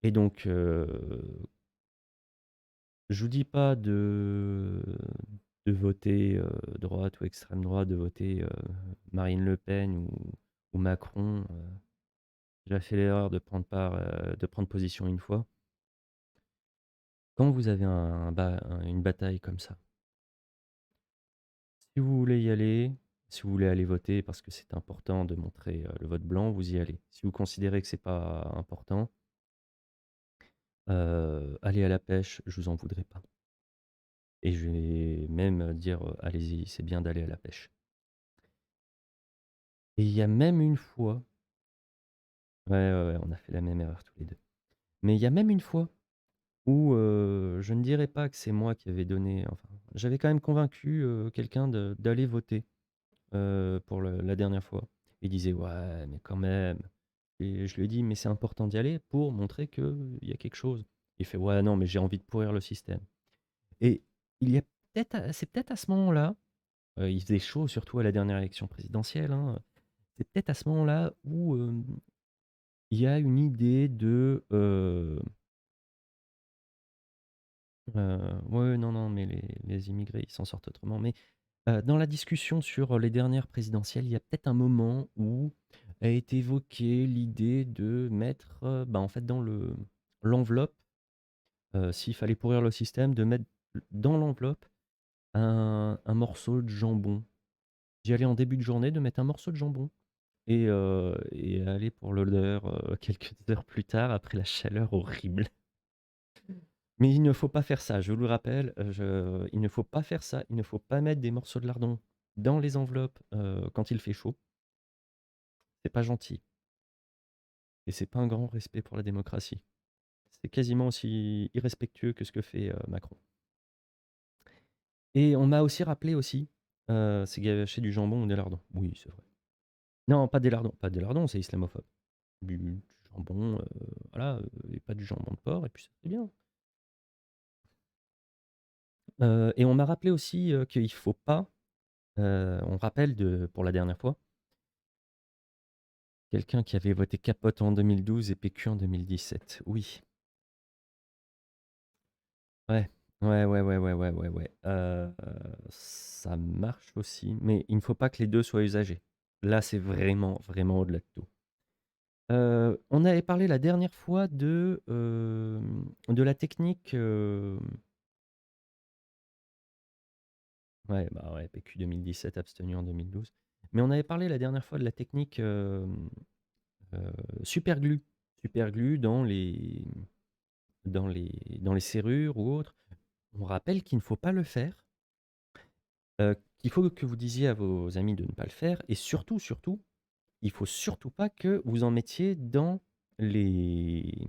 Et donc, je vous dis pas de voter droite ou extrême droite, de voter Marine Le Pen ou Macron. J'ai fait l'erreur de prendre position une fois. Quand vous avez une bataille comme ça, si vous voulez y aller, si vous voulez aller voter parce que c'est important de montrer le vote blanc, vous y allez. Si vous considérez que c'est pas important, allez à la pêche, je vous en voudrais pas. Et je vais même dire, allez-y, c'est bien d'aller à la pêche. Et il y a même une fois, ouais, ouais, ouais, on a fait la même erreur tous les deux. Mais il y a même une fois où je ne dirais pas que c'est moi qui avais donné, enfin, j'avais quand même convaincu quelqu'un d'aller voter pour la dernière fois. Il disait, ouais, mais quand même. Et je lui ai dit, mais c'est important d'y aller pour montrer qu'il y a quelque chose. Il fait, ouais, non, mais j'ai envie de pourrir le système. Et il y a c'est peut-être à ce moment-là, il faisait chaud, surtout à la dernière élection présidentielle, hein, c'est peut-être à ce moment-là où il y a une idée de ouais, non, non, mais les immigrés, ils s'en sortent autrement. Mais dans la discussion sur les dernières présidentielles, il y a peut-être un moment où a été évoquée l'idée de mettre, bah, en fait, dans l'enveloppe, s'il fallait pourrir le système, de mettre dans l'enveloppe un morceau de jambon. J'y allais en début de journée, de mettre un morceau de jambon et aller pour l'odeur quelques heures plus tard, après la chaleur horrible. Mais il ne faut pas faire ça, je vous le rappelle, il ne faut pas faire ça, il ne faut pas mettre des morceaux de lardon dans les enveloppes quand il fait chaud. C'est pas gentil et c'est pas un grand respect pour la démocratie. C'est quasiment aussi irrespectueux que ce que fait Macron. Et on m'a aussi rappelé aussi, c'est gâcher du jambon ou des lardons. Oui, c'est vrai. Non, pas des lardons, pas des lardons, c'est islamophobe. Du jambon, voilà, et pas du jambon de porc, et puis c'est bien. Et on m'a rappelé aussi qu'il faut pas, on rappelle pour la dernière fois, quelqu'un qui avait voté Capote en 2012 et PQ en 2017. Oui. Ouais. Ouais, ouais, ouais, ouais, ouais, ouais, ouais. Ça marche aussi, mais il ne faut pas que les deux soient usagés. Là, c'est vraiment, vraiment au-delà de tout. On avait parlé la dernière fois de la technique. Ouais, bah ouais, PQ 2017, abstenu en 2012. Mais on avait parlé la dernière fois de la technique superglue. Superglue dans les serrures ou autres. On rappelle qu'il ne faut pas le faire, qu'il faut que vous disiez à vos amis de ne pas le faire et surtout, surtout, il faut surtout pas que vous en mettiez dans les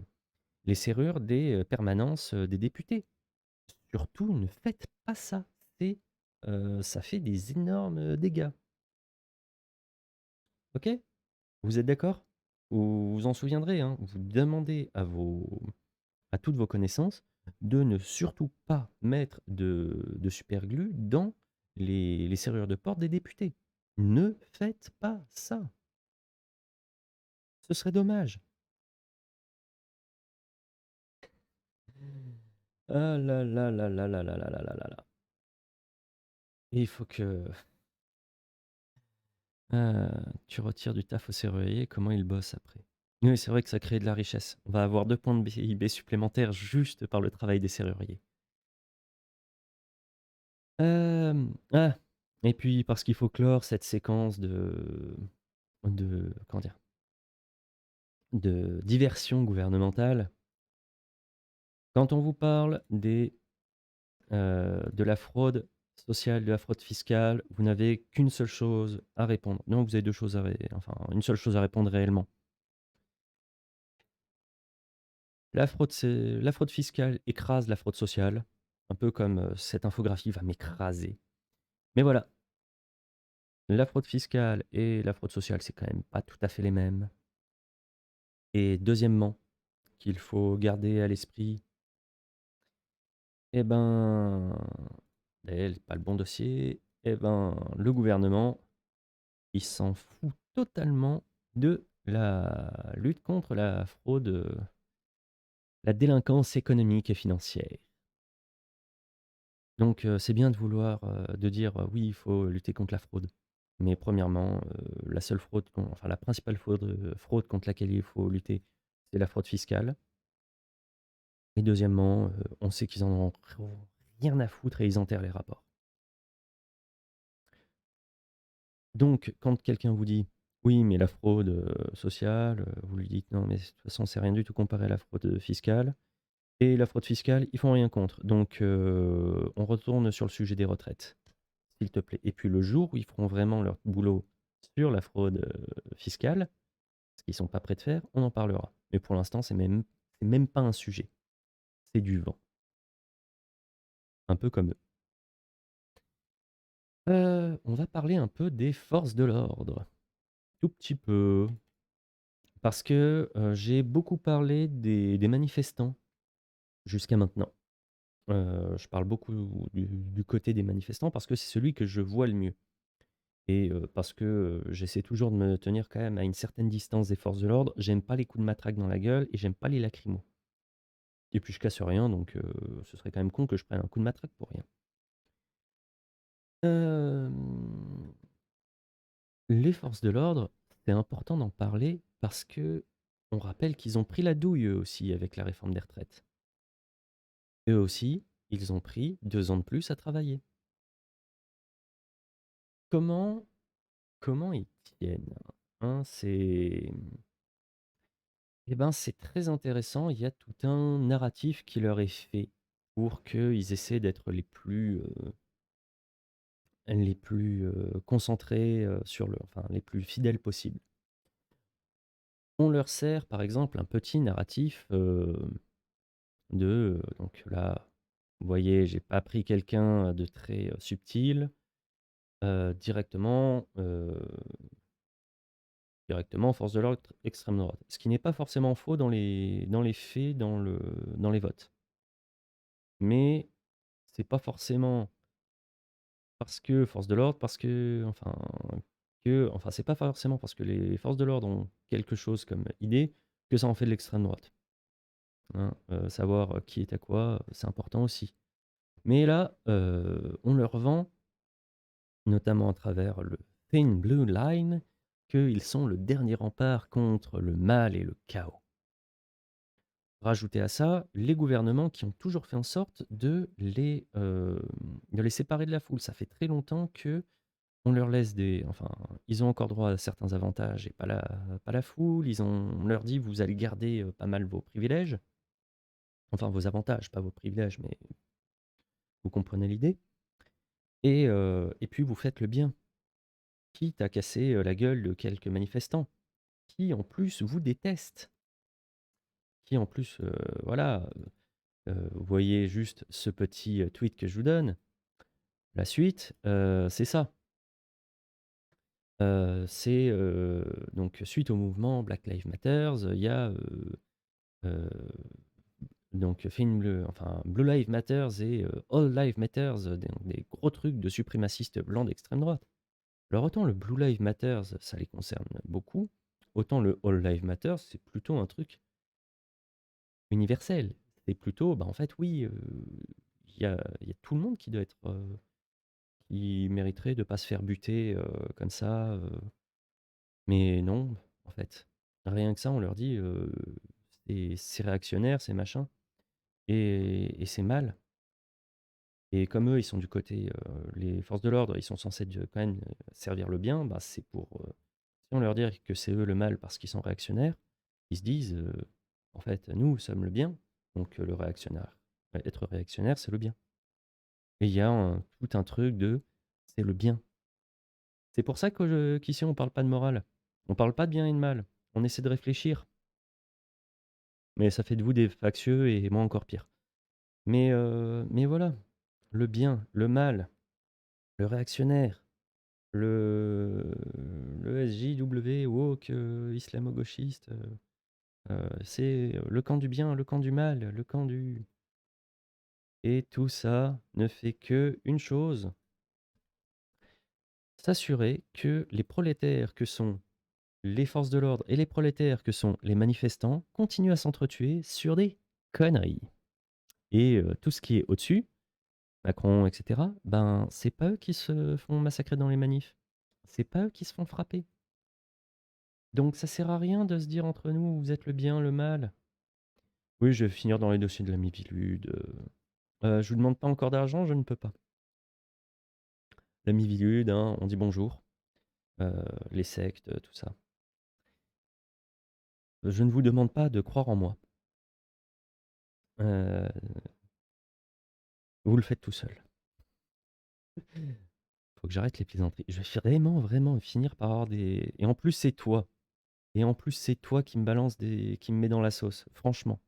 les serrures des, permanences, des députés. Surtout, ne faites pas ça. Ça fait des énormes dégâts. OK? Vous êtes d'accord? Vous vous en souviendrez, hein, vous demandez à toutes vos connaissances de ne surtout pas mettre de superglue dans les serrures de porte des députés. Ne faites pas ça. Ce serait dommage. Ah là là là là là là là là là là là. Et il faut que tu retires du taf au serrurier, comment il bosse après? Oui, c'est vrai que ça crée de la richesse. On va avoir 2 points de PIB supplémentaires juste par le travail des serruriers. Ah, et puis parce qu'il faut clore cette séquence de comment dire? De diversion gouvernementale. Quand on vous parle de la fraude sociale, de la fraude fiscale, vous n'avez qu'une seule chose à répondre. Non, vous avez 2 choses enfin, une seule chose à répondre réellement. La fraude fiscale écrase la fraude sociale, un peu comme, cette infographie va m'écraser. Mais voilà, la fraude fiscale et la fraude sociale, c'est quand même pas tout à fait les mêmes. Et deuxièmement, qu'il faut garder à l'esprit, eh ben, pas le bon dossier, eh ben, le gouvernement, il s'en fout totalement de la lutte contre la fraude, la délinquance économique et financière. Donc, c'est bien de vouloir, de dire, «Oui, il faut lutter contre la fraude». Mais premièrement, la seule fraude enfin la principale fraude contre laquelle il faut lutter, c'est la fraude fiscale. Et deuxièmement, on sait qu'ils en ont rien à foutre et ils enterrent les rapports. Donc quand quelqu'un vous dit: «Oui, mais la fraude, sociale», vous lui dites: «Non, mais de toute façon, c'est rien du tout comparé à la fraude, fiscale». Et la fraude fiscale, ils font rien contre. Donc, on retourne sur le sujet des retraites, s'il te plaît. Et puis le jour où ils feront vraiment leur boulot sur la fraude, fiscale, ce qu'ils sont pas prêts de faire, on en parlera. Mais pour l'instant, c'est même pas un sujet, c'est du vent, un peu comme eux. On va parler un peu des forces de l'ordre, tout petit peu, parce que, j'ai beaucoup parlé des manifestants jusqu'à maintenant. Je parle beaucoup du côté des manifestants parce que c'est celui que je vois le mieux et parce que, j'essaie toujours de me tenir quand même à une certaine distance des forces de l'ordre. J'aime pas les coups de matraque dans la gueule et j'aime pas les lacrymos et puis je casse rien donc ce serait quand même con que je prenne un coup de matraque pour rien. Hem, les forces de l'ordre, c'est important d'en parler parce que on rappelle qu'ils ont pris la douille eux aussi avec la réforme des retraites. Eux aussi, ils ont pris 2 ans de plus à travailler. Comment comment ils tiennent? Hein, c'est très intéressant. Il y a tout un narratif qui leur est fait pour qu'ils essaient d'être les plus concentrés, les plus fidèles possibles. On leur sert, par exemple, un petit narratif, donc là, vous voyez, j'ai pas pris quelqu'un de très, subtil, directement, force de l'ordre extrême droite. Ce qui n'est pas forcément faux dans les faits, dans les votes. Mais c'est pas forcément parce que force de l'ordre, c'est pas forcément parce que les forces de l'ordre ont quelque chose comme idée que ça en fait de l'extrême droite, hein. Savoir, qui est à quoi, c'est important aussi. Mais là, on leur vend, notamment à travers le Thin Blue Line, qu'ils sont le dernier rempart contre le mal et le chaos. Rajoutez à ça les gouvernements qui ont toujours fait en sorte de les séparer de la foule. Ça fait très longtemps que on leur laisse ils ont encore droit à certains avantages et pas la foule. On leur dit: «Vous allez garder, pas mal vos privilèges». Enfin vos avantages, pas vos privilèges, mais vous comprenez l'idée et puis vous faites le bien, quitte à casser, la gueule de quelques manifestants qui en plus vous détestent, qui en plus, voilà, vous voyez juste ce petit, tweet que je vous donne. La suite, c'est ça. C'est, donc suite au mouvement Black Lives Matter, il y a, heu, donc Blue Lives Matter et All Lives Matter, des gros trucs de suprémacistes blancs d'extrême droite. Alors autant le Blue Lives Matter, ça les concerne beaucoup, autant le All Lives Matter, c'est plutôt un truc universel. C'est plutôt, bah, en fait, oui, il y a tout le monde qui doit être, qui mériterait de pas se faire buter, comme ça, mais non, en fait. Rien que ça, on leur dit, c'est réactionnaire, c'est machin et c'est mal et comme eux, ils sont du côté, les forces de l'ordre, ils sont censés quand même, servir le bien, bah, c'est pour, si on leur dit que c'est eux le mal parce qu'ils sont réactionnaires, ils se disent, «En fait, nous sommes le bien, donc le réactionnaire être réactionnaire, c'est le bien» et il y a tout un truc de: «C'est le bien». C'est pour ça qu'ici on parle pas de morale. On parle pas de bien et de mal. On essaie de réfléchir, mais ça fait de vous des factieux et moi encore pire. Mais voilà, le bien, le mal, le réactionnaire, le le SJW woke, islamo-gauchiste, c'est le camp du bien, le camp du mal, le camp du et tout ça ne fait que une chose, s'assurer que les prolétaires que sont les forces de l'ordre et les prolétaires que sont les manifestants continuent à s'entretuer sur des conneries et tout ce qui est au-dessus, Macron et cetera, ben, c'est pas eux qui se font massacrer dans les manifs. C'est pas eux qui se font frapper. Donc ça sert à rien de se dire entre nous: «Vous êtes le bien, le mal». Oui, je vais finir dans les dossiers de la Miviludes, je vous demande pas encore d'argent, je ne peux pas. La Miviludes, hein, on dit bonjour, heu, les sectes, tout ça. Je ne vous demande pas de croire en moi. Heu, vous le faites tout seul. Faut que j'arrête les plaisanteries. Je vais vraiment, vraiment finir par avoir des et en plus, c'est toi qui me balance qui me met dans la sauce, franchement.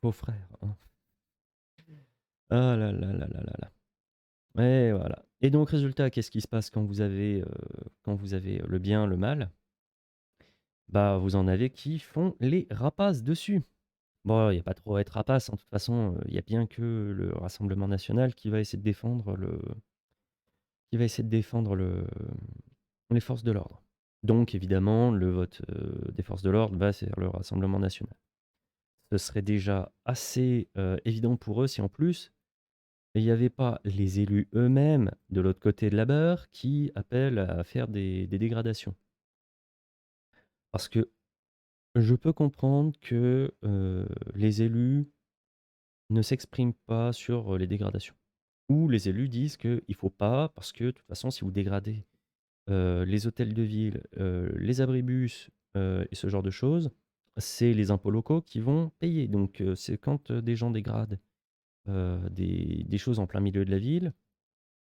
Faux frère, hein. Ah là là là là là là. Et voilà. Et donc résultat, qu'est-ce qui se passe quand vous avez le bien, le mal? Bah, vous en avez qui font les rapaces dessus. Bon, il y a pas trop à être rapace, hein, de toute façon, il y a bien que le Rassemblement national qui va essayer de défendre les forces de l'ordre. Donc évidemment, le vote, des forces de l'ordre va vers le Rassemblement national. Ce serait déjà assez, évident pour eux si en plus, il n'y avait pas les élus eux-mêmes de l'autre côté de la barre qui appellent à faire des dégradations. Parce que je peux comprendre que, les élus ne s'expriment pas sur, les dégradations. Ou les élus disent qu'il ne faut pas parce que de toute façon si vous dégradez, les hôtels de ville, les abribus, et ce genre de choses, c'est les impôts locaux qui vont payer. Donc c'est quand, des gens dégradent, des choses en plein milieu de la ville,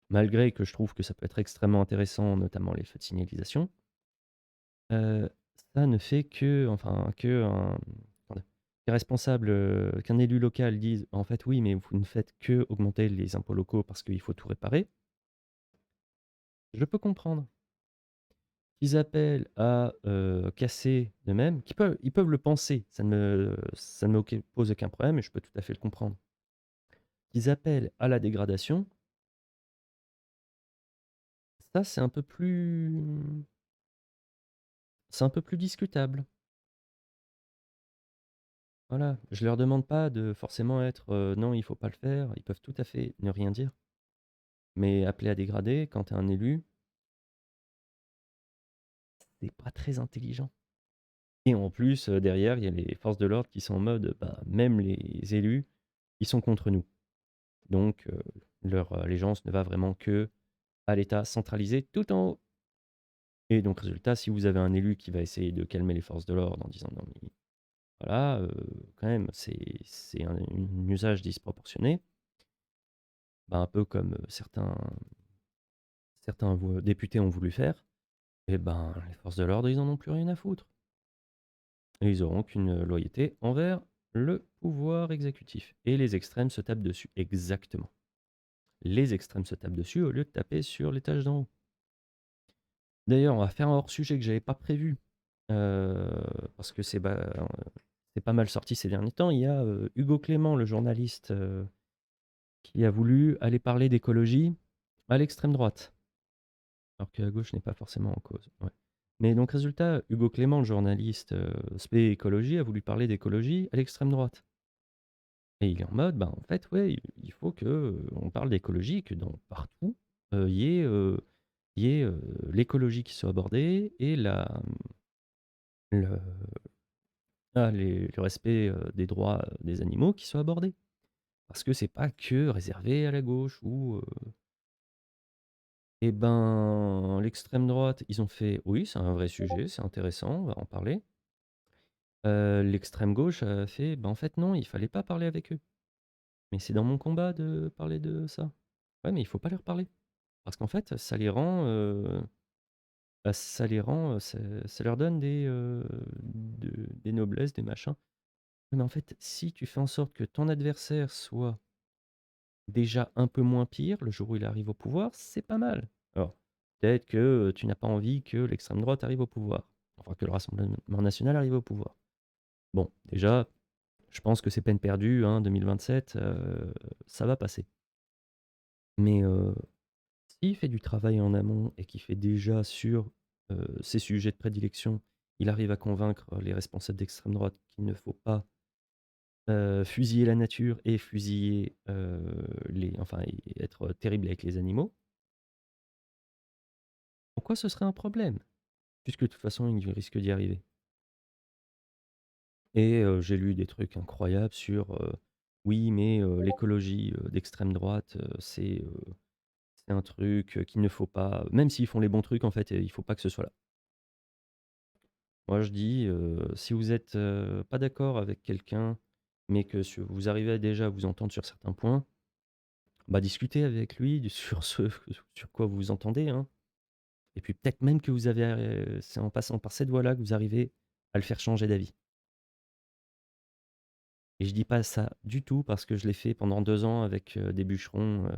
malgré que je trouve que ça peut être extrêmement intéressant, notamment les feux de signalisation, heu, ça ne fait que enfin qu'un comment dire? Qu'un responsable, qu'un élu local dise: «En fait, oui, mais vous ne faites que augmenter les impôts locaux parce qu'il faut tout réparer». Je peux comprendre. Qu'ils appellent à, casser de même, ils peuvent le penser, ça ne me pose aucun problème et je peux tout à fait le comprendre. Qu'ils appellent à la dégradation, ça c'est un peu plus discutable. Voilà, je leur demande pas de forcément être, «Non, il faut pas le faire», ils peuvent tout à fait ne rien dire. Mais appeler à dégrader quand tu es un élu, c'est pas très intelligent. Et en plus, derrière, il y a les forces de l'ordre qui sont en mode, bah, même les élus, ils sont contre nous. Donc leur allégeance ne va vraiment que à l'État centralisé tout en haut. Et donc résultat, si vous avez un élu qui va essayer de calmer les forces de l'ordre en disant: «Non mais voilà, quand même c'est un usage disproportionné», bah, un peu comme, certains députés ont voulu faire, et ben, les forces de l'ordre, ils en ont plus rien à foutre. Et ils auront qu'une loyauté envers le pouvoir exécutif. Et les extrêmes se tapent dessus. Exactement. Les extrêmes se tapent dessus au lieu de taper sur l'étage d'en haut. D'ailleurs, on va faire un hors-sujet que j'avais pas prévu, heu, parce que c'est pas mal sorti ces derniers temps. Il y a, Hugo Clément, le journaliste, qui a voulu aller parler d'écologie à l'extrême droite, alors que la gauche n'est pas forcément en cause. Ouais. Mais donc résultat, Hugo Clément, le journaliste, spé écologie, a voulu parler d'écologie à l'extrême droite. Et il est en mode, bah, en fait, ouais, il faut que, on parle d'écologie et que dans partout, il y ait, l'écologie qui soit abordée et le le respect, des droits, des animaux qui soit abordé. Parce que c'est pas que réservé à la gauche et ben, l'extrême droite, ils ont fait: «Oui, c'est un vrai sujet, c'est intéressant, on va en parler». L'extrême gauche a fait: «Bah, en fait, non, il fallait pas parler avec eux». «Mais c'est dans mon combat de parler de ça». «Ouais, mais il faut pas leur parler». Parce qu'en fait, ça les rend, ça leur donne des noblesses, des machins. Mais en fait, si tu fais en sorte que ton adversaire soit déjà un peu moins pire, le jour où il arrive au pouvoir, c'est pas mal. Alors, peut-être que, tu n'as pas envie que l'extrême droite arrive au pouvoir, enfin que le Rassemblement national arrive au pouvoir. Bon, déjà, je pense que c'est peine perdue, hein, 2027, ça va passer. Mais, s'il fait du travail en amont et qu'il fait déjà sur, ses sujets de prédilection, il arrive à convaincre les responsables d'extrême droite qu'il ne faut pas, fusiller la nature et fusiller, et être terrible avec les animaux. Pourquoi ce serait un problème? Puisque de toute façon, il risque d'y arriver. Et j'ai lu des trucs incroyables sur, oui, mais l'écologie, d'extrême droite, c'est un truc, qu'il ne faut pas même s'ils font les bons trucs, en fait, il faut pas que ce soit là. Moi, je dis, si vous êtes, pas d'accord avec quelqu'un, mais que vous arrivez déjà à vous entendre sur certains points, bah, discutez avec lui sur sur quoi vous vous entendez, hein. Et puis peut-être même que vous avez, c'est en passant par cette voie-là que vous arrivez à le faire changer d'avis. Et je dis pas ça du tout parce que je l'ai fait pendant 2 ans avec, des bûcherons,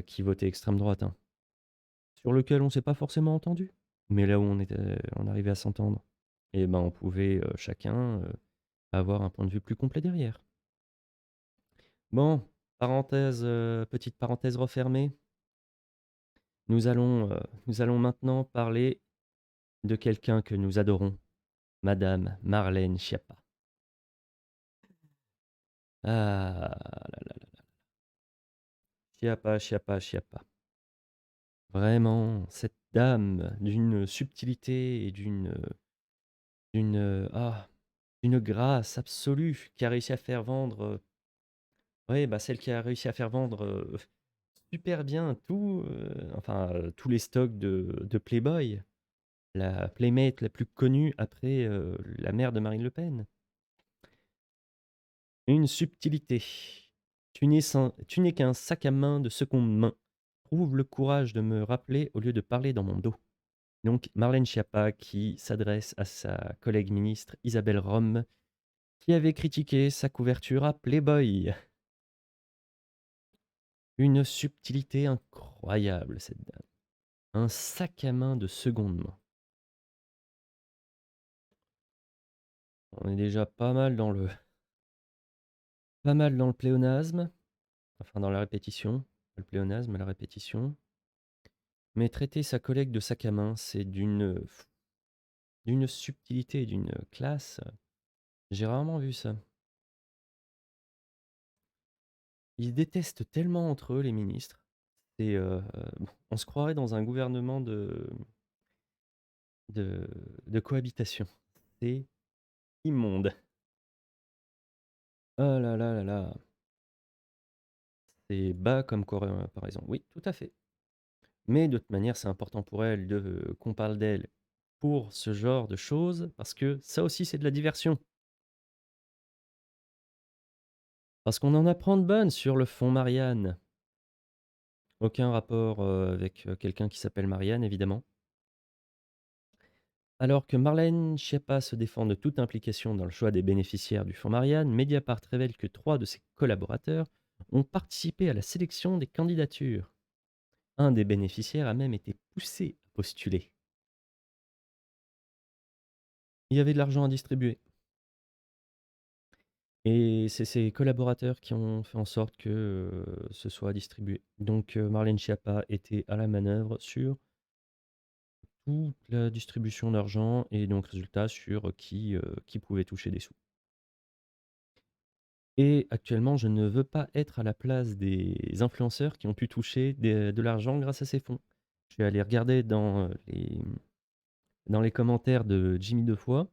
qui votaient extrême droite, hein. Sur lequel on s'est pas forcément entendu, mais là où on arrivait à s'entendre et ben, on pouvait, chacun, avoir un point de vue plus complet derrière. Bon, petite parenthèse refermée. Nous allons maintenant parler de quelqu'un que nous adorons, madame Marlène Schiappa. Ah là là là, Schiappa, Schiappa, Schiappa. Vraiment, cette dame d'une subtilité et d'une d'une grâce absolue qui a réussi à faire vendre, ouais, bah, celle qui a réussi à faire vendre, super bien tous les stocks de Playboy, la playmate la plus connue après, la mère de Marine Le Pen. Une subtilité. Tu n'es qu'un sac à main de seconde main. Trouve le courage de me rappeler au lieu de parler dans mon dos. Donc Marlène Schiappa qui s'adresse à sa collègue ministre Isabelle Rome, qui avait critiqué sa couverture à Playboy. Une subtilité incroyable, cette dame. Un sac à main de seconde main. On est déjà pas mal dans le pléonasme, enfin dans la répétition, pas le pléonasme, la répétition. Mais traiter sa collègue de sac à main, c'est d'une subtilité et d'une classe. J'ai rarement vu ça. Ils détestent tellement entre eux, les ministres. C'est, on se croirait dans un gouvernement de, de cohabitation. C'est immonde. Oh là là là là. C'est bas comme comparaison. Oui, tout à fait. Mais de toute manière, c'est important pour elle qu'on parle d'elle pour ce genre de choses, parce que ça aussi, c'est de la diversion. Parce qu'on en apprend de bonnes sur le fond Marianne. Aucun rapport avec quelqu'un qui s'appelle Marianne, évidemment. Alors que Marlène Schiappa se défend de toute implication dans le choix des bénéficiaires du fonds Marianne, Mediapart révèle que 3 de ses collaborateurs ont participé à la sélection des candidatures. Un des bénéficiaires a même été poussé à postuler. Il y avait de l'argent à distribuer. Et c'est ses collaborateurs qui ont fait en sorte que ce soit distribué. Donc Marlène Schiappa était à la manœuvre sur toute la distribution d'argent et donc résultat sur qui pouvait toucher des sous. Et actuellement, je ne veux pas être à la place des influenceurs qui ont pu toucher de l'argent grâce à ces fonds. Je suis allé regarder dans les commentaires de Jimmy Defoy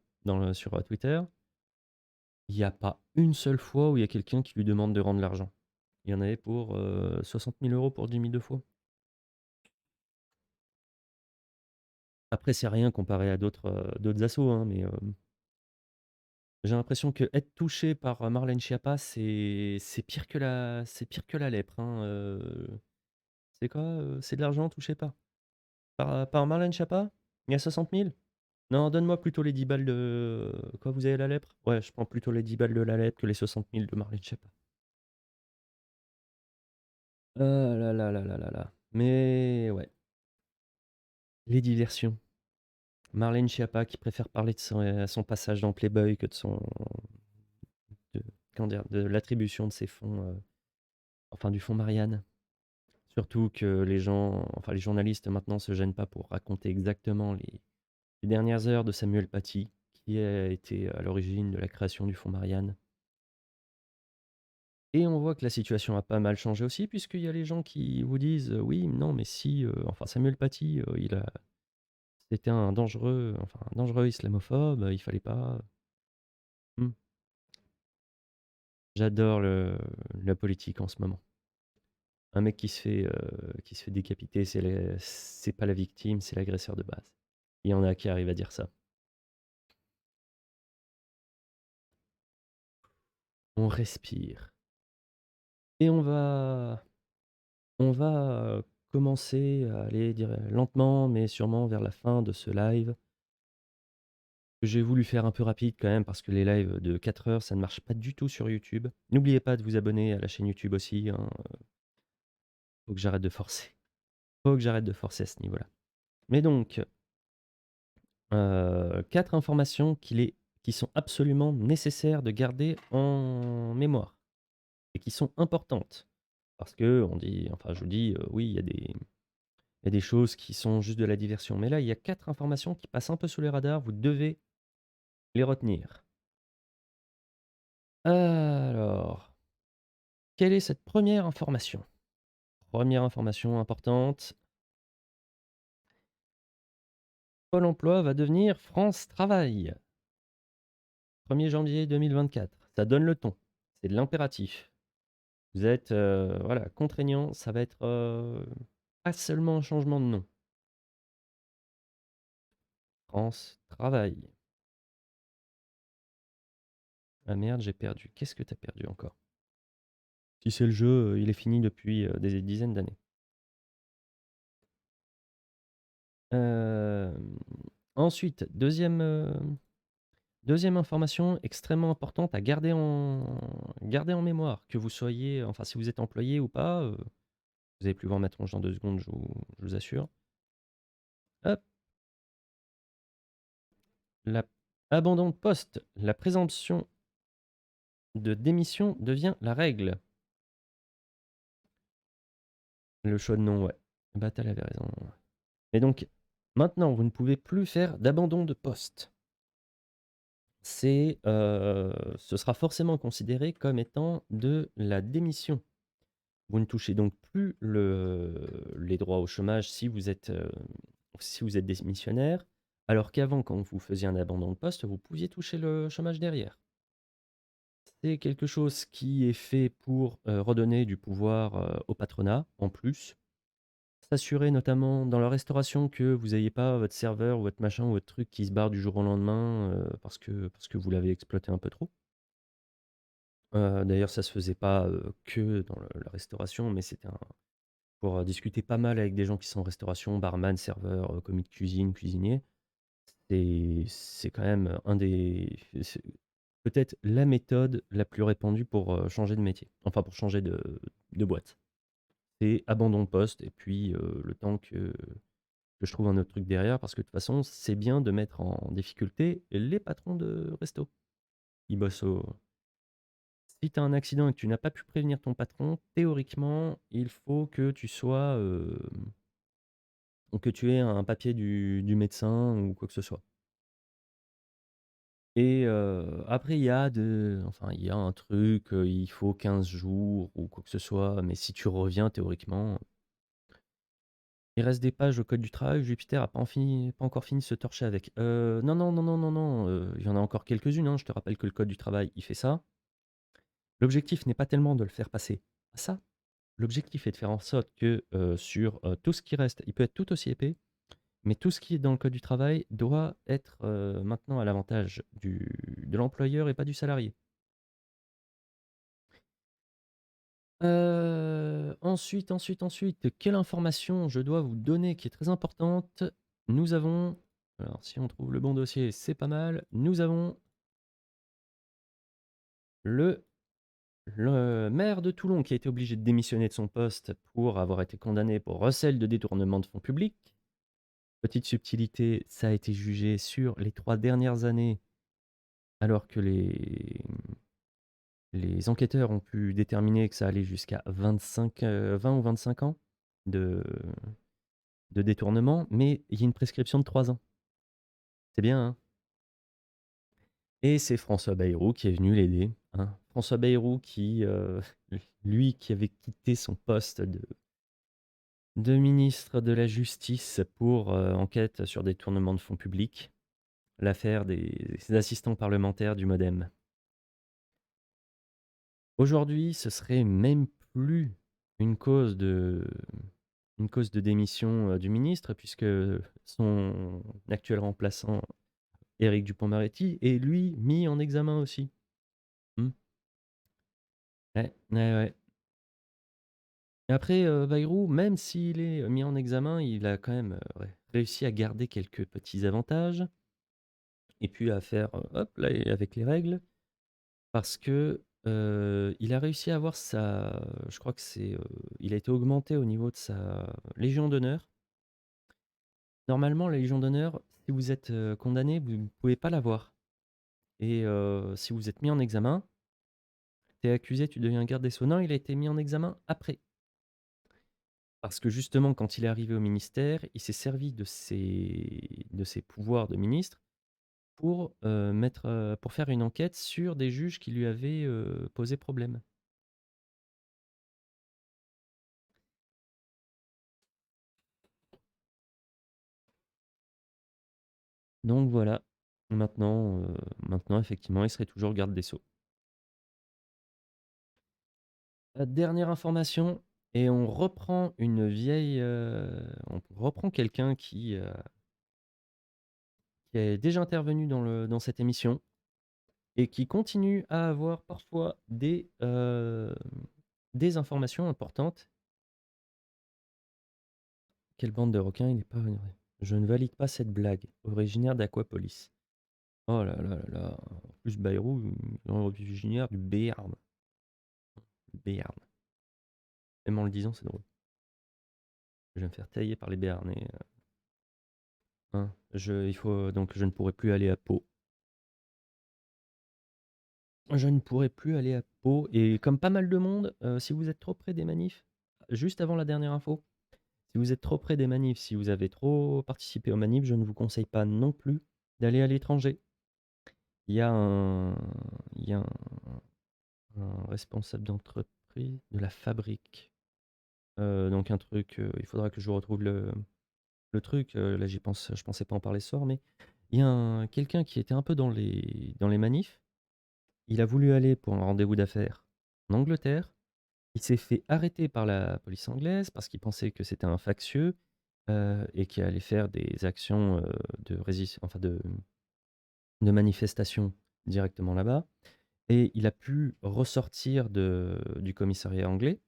sur Twitter. Il n'y a pas une seule fois où il y a quelqu'un qui lui demande de rendre l'argent. Il y en avait pour 60 000 € pour Jimmy Defoe. Après, c'est rien comparé à d'autres assos, hein, mais j'ai l'impression que être touché par Marlène Schiappa, c'est pire que la lèpre, hein, c'est quoi? C'est de l'argent, touchez pas. Par Marlène Schiappa? Il y a 60 000? Non, donne-moi plutôt les 10 balles de quoi, vous avez la lèpre? Ouais, je prends plutôt les 10 balles de la lèpre que les 60 000 de Marlène Schiappa. Ah là là là là là là. Mais ouais, les diversions. Marlène Schiappa qui préfère parler de son passage dans Playboy que de comment dire? De l'attribution de ses fonds, enfin du fonds Marianne. Surtout que les journalistes maintenant se gênent pas pour raconter exactement les dernières heures de Samuel Paty, qui a été à l'origine de la création du fonds Marianne. Et on voit que la situation a pas mal changé aussi, puisqu'il y a les gens qui vous disent: «Oui, non, mais si, enfin Samuel Paty, c'était un dangereux islamophobe, il fallait pas». Mmh. J'adore la politique en ce moment. Un mec qui se fait décapiter, c'est pas la victime, c'est l'agresseur de base. Il y en a qui arrivent à dire ça. on respire et on va commencer à aller lentement mais sûrement vers la fin de ce live que j'ai voulu faire un peu rapide quand même parce que les lives de 4 heures, ça ne marche pas du tout sur YouTube. N'oubliez pas de vous abonner à la chaîne YouTube aussi, hein, faut que j'arrête de forcer. Faut que j'arrête de forcer à ce niveau-là. Mais donc, 4 informations qui sont absolument nécessaires de garder en mémoire et qui sont importantes. Parce que on dit, enfin je vous dis, oui, il y a des choses qui sont juste de la diversion. Mais là, il y a 4 informations qui passent un peu sous les radars, vous devez les retenir. Alors, quelle est cette première information? Première information importante, Pôle emploi va devenir France Travail. 1er janvier 2024. Ça donne le ton. C'est de l'impératif. Vous êtes voilà, contraignant, ça va être pas seulement un changement de nom. France Travail. Ah merde, j'ai perdu. Qu'est-ce que t'as perdu encore? Si c'est le jeu, il est fini depuis des dizaines d'années. Ensuite, deuxième information extrêmement importante à garder en mémoire, que vous soyez, enfin si vous êtes employé ou pas, vous allez plus voir ma tronche dans 2 secondes, je vous assure. Hop, abandon de poste, la présomption de démission devient la règle. Le choix de non, ouais. Bah t'as avait raison. Et donc, maintenant, vous ne pouvez plus faire d'abandon de poste. Ce sera forcément considéré comme étant de la démission. Vous ne touchez donc plus les droits au chômage si vous êtes démissionnaire, alors qu'avant, quand vous faisiez un abandon de poste, vous pouviez toucher le chômage derrière. C'est quelque chose qui est fait pour redonner du pouvoir au patronat, en plus. S'assurer notamment dans la restauration que vous n'ayez pas votre serveur ou votre machin ou votre truc qui se barre du jour au lendemain parce que vous l'avez exploité un peu trop. D'ailleurs, ça se faisait pas que dans la restauration, mais c'était pour discuter pas mal avec des gens qui sont en restauration, barman, serveur, commis de cuisine, cuisinier. C'est quand même peut-être la méthode la plus répandue pour changer de métier, enfin pour changer de boîte. C'est abandon de poste et puis le temps que je trouve un autre truc derrière, parce que de toute façon, c'est bien de mettre en difficulté les patrons de resto. Ils bossent au Si tu as un accident et que tu n'as pas pu prévenir ton patron, théoriquement, il faut que tu sois, que tu aies un papier du médecin ou quoi que ce soit. Et après il y a un truc, il faut 15 jours ou quoi que ce soit, mais si tu reviens théoriquement, il reste des pages au code du travail, Jupiter a pas encore fini de se torcher avec. Non, non, non, non, non, non, il y en a encore quelques-unes, hein, je te rappelle que le code du travail, il fait ça. L'objectif n'est pas tellement de le faire passer à ça. L'objectif est de faire en sorte que, sur, tout ce qui reste, il peut être tout aussi épais, mais tout ce qui est dans le code du travail doit être, maintenant à l'avantage de l'employeur et pas du salarié. Ensuite, quelle information je dois vous donner qui est très importante? Nous avons Alors si on trouve le bon dossier, c'est pas mal. Nous avons le le maire de Toulon qui a été obligé de démissionner de son poste pour avoir été condamné pour recel de détournement de fonds publics. Petite subtilité, ça a été jugé sur les 3 dernières années, alors que les enquêteurs ont pu déterminer que ça allait jusqu'à 20 ou 25 ans de de détournement, mais il y a une prescription de 3 ans. C'est bien, hein? Et c'est François Bayrou qui est venu l'aider, hein. François Bayrou qui, lui qui avait quitté son poste de ministre de la Justice pour, enquête sur détournement de fonds publics, l'affaire des assistants parlementaires du MODEM. Aujourd'hui, ce serait même plus une cause de une cause de démission, du ministre puisque son actuel remplaçant, Éric Dupond-Moretti, est lui mis en examen aussi. Mmh. Ouais, ouais, ouais. Et après, Bayrou, même s'il est mis en examen, il a quand même réussi à garder quelques petits avantages et puis à faire hop là, et avec les règles, parce que il a réussi à avoir sa. Je crois que c'est. Il a été augmenté au niveau de sa Légion d'honneur. Normalement, la Légion d'honneur, si vous êtes condamné, vous ne pouvez pas l'avoir. Et si vous êtes mis en examen, tu es accusé, tu deviens garde des Sceaux. Non, il a été mis en examen après. Parce que justement, quand il est arrivé au ministère, il s'est servi de ses pouvoirs de ministre pour, pour faire une enquête sur des juges qui lui avaient, posé problème. Donc voilà, maintenant effectivement, il serait toujours garde des Sceaux. Dernière information et on reprend on reprend quelqu'un qui est déjà intervenu dans cette émission et qui continue à avoir parfois des informations importantes. Quelle bande de requins, il est pas honoré. Je ne valide pas cette blague, originaire d'Aquapolis. Oh là là là là. En plus, Bayrou, originaire du Béarn. Béarn. Même en le disant, c'est drôle. Je vais me faire tailler par les Béarnais. Hein. Donc je ne pourrai plus aller à Pau. Je ne pourrai plus aller à Pau. Et comme pas mal de monde, si vous êtes trop près des manifs, juste avant la dernière info, si vous êtes trop près des manifs, si vous avez trop participé aux manifs, je ne vous conseille pas non plus d'aller à l'étranger. Il y a un, il y a un responsable d'entreprise de la fabrique. Donc un truc, il faudra que je vous retrouve le truc. Là, je pensais pas en parler ce soir, mais il y a quelqu'un qui était un peu dans les manifs. Il a voulu aller pour un rendez-vous d'affaires en Angleterre. Il s'est fait arrêter par la police anglaise parce qu'il pensait que c'était un factieux et qu'il allait faire des actions enfin de manifestation directement là-bas. Et il a pu ressortir du commissariat anglais,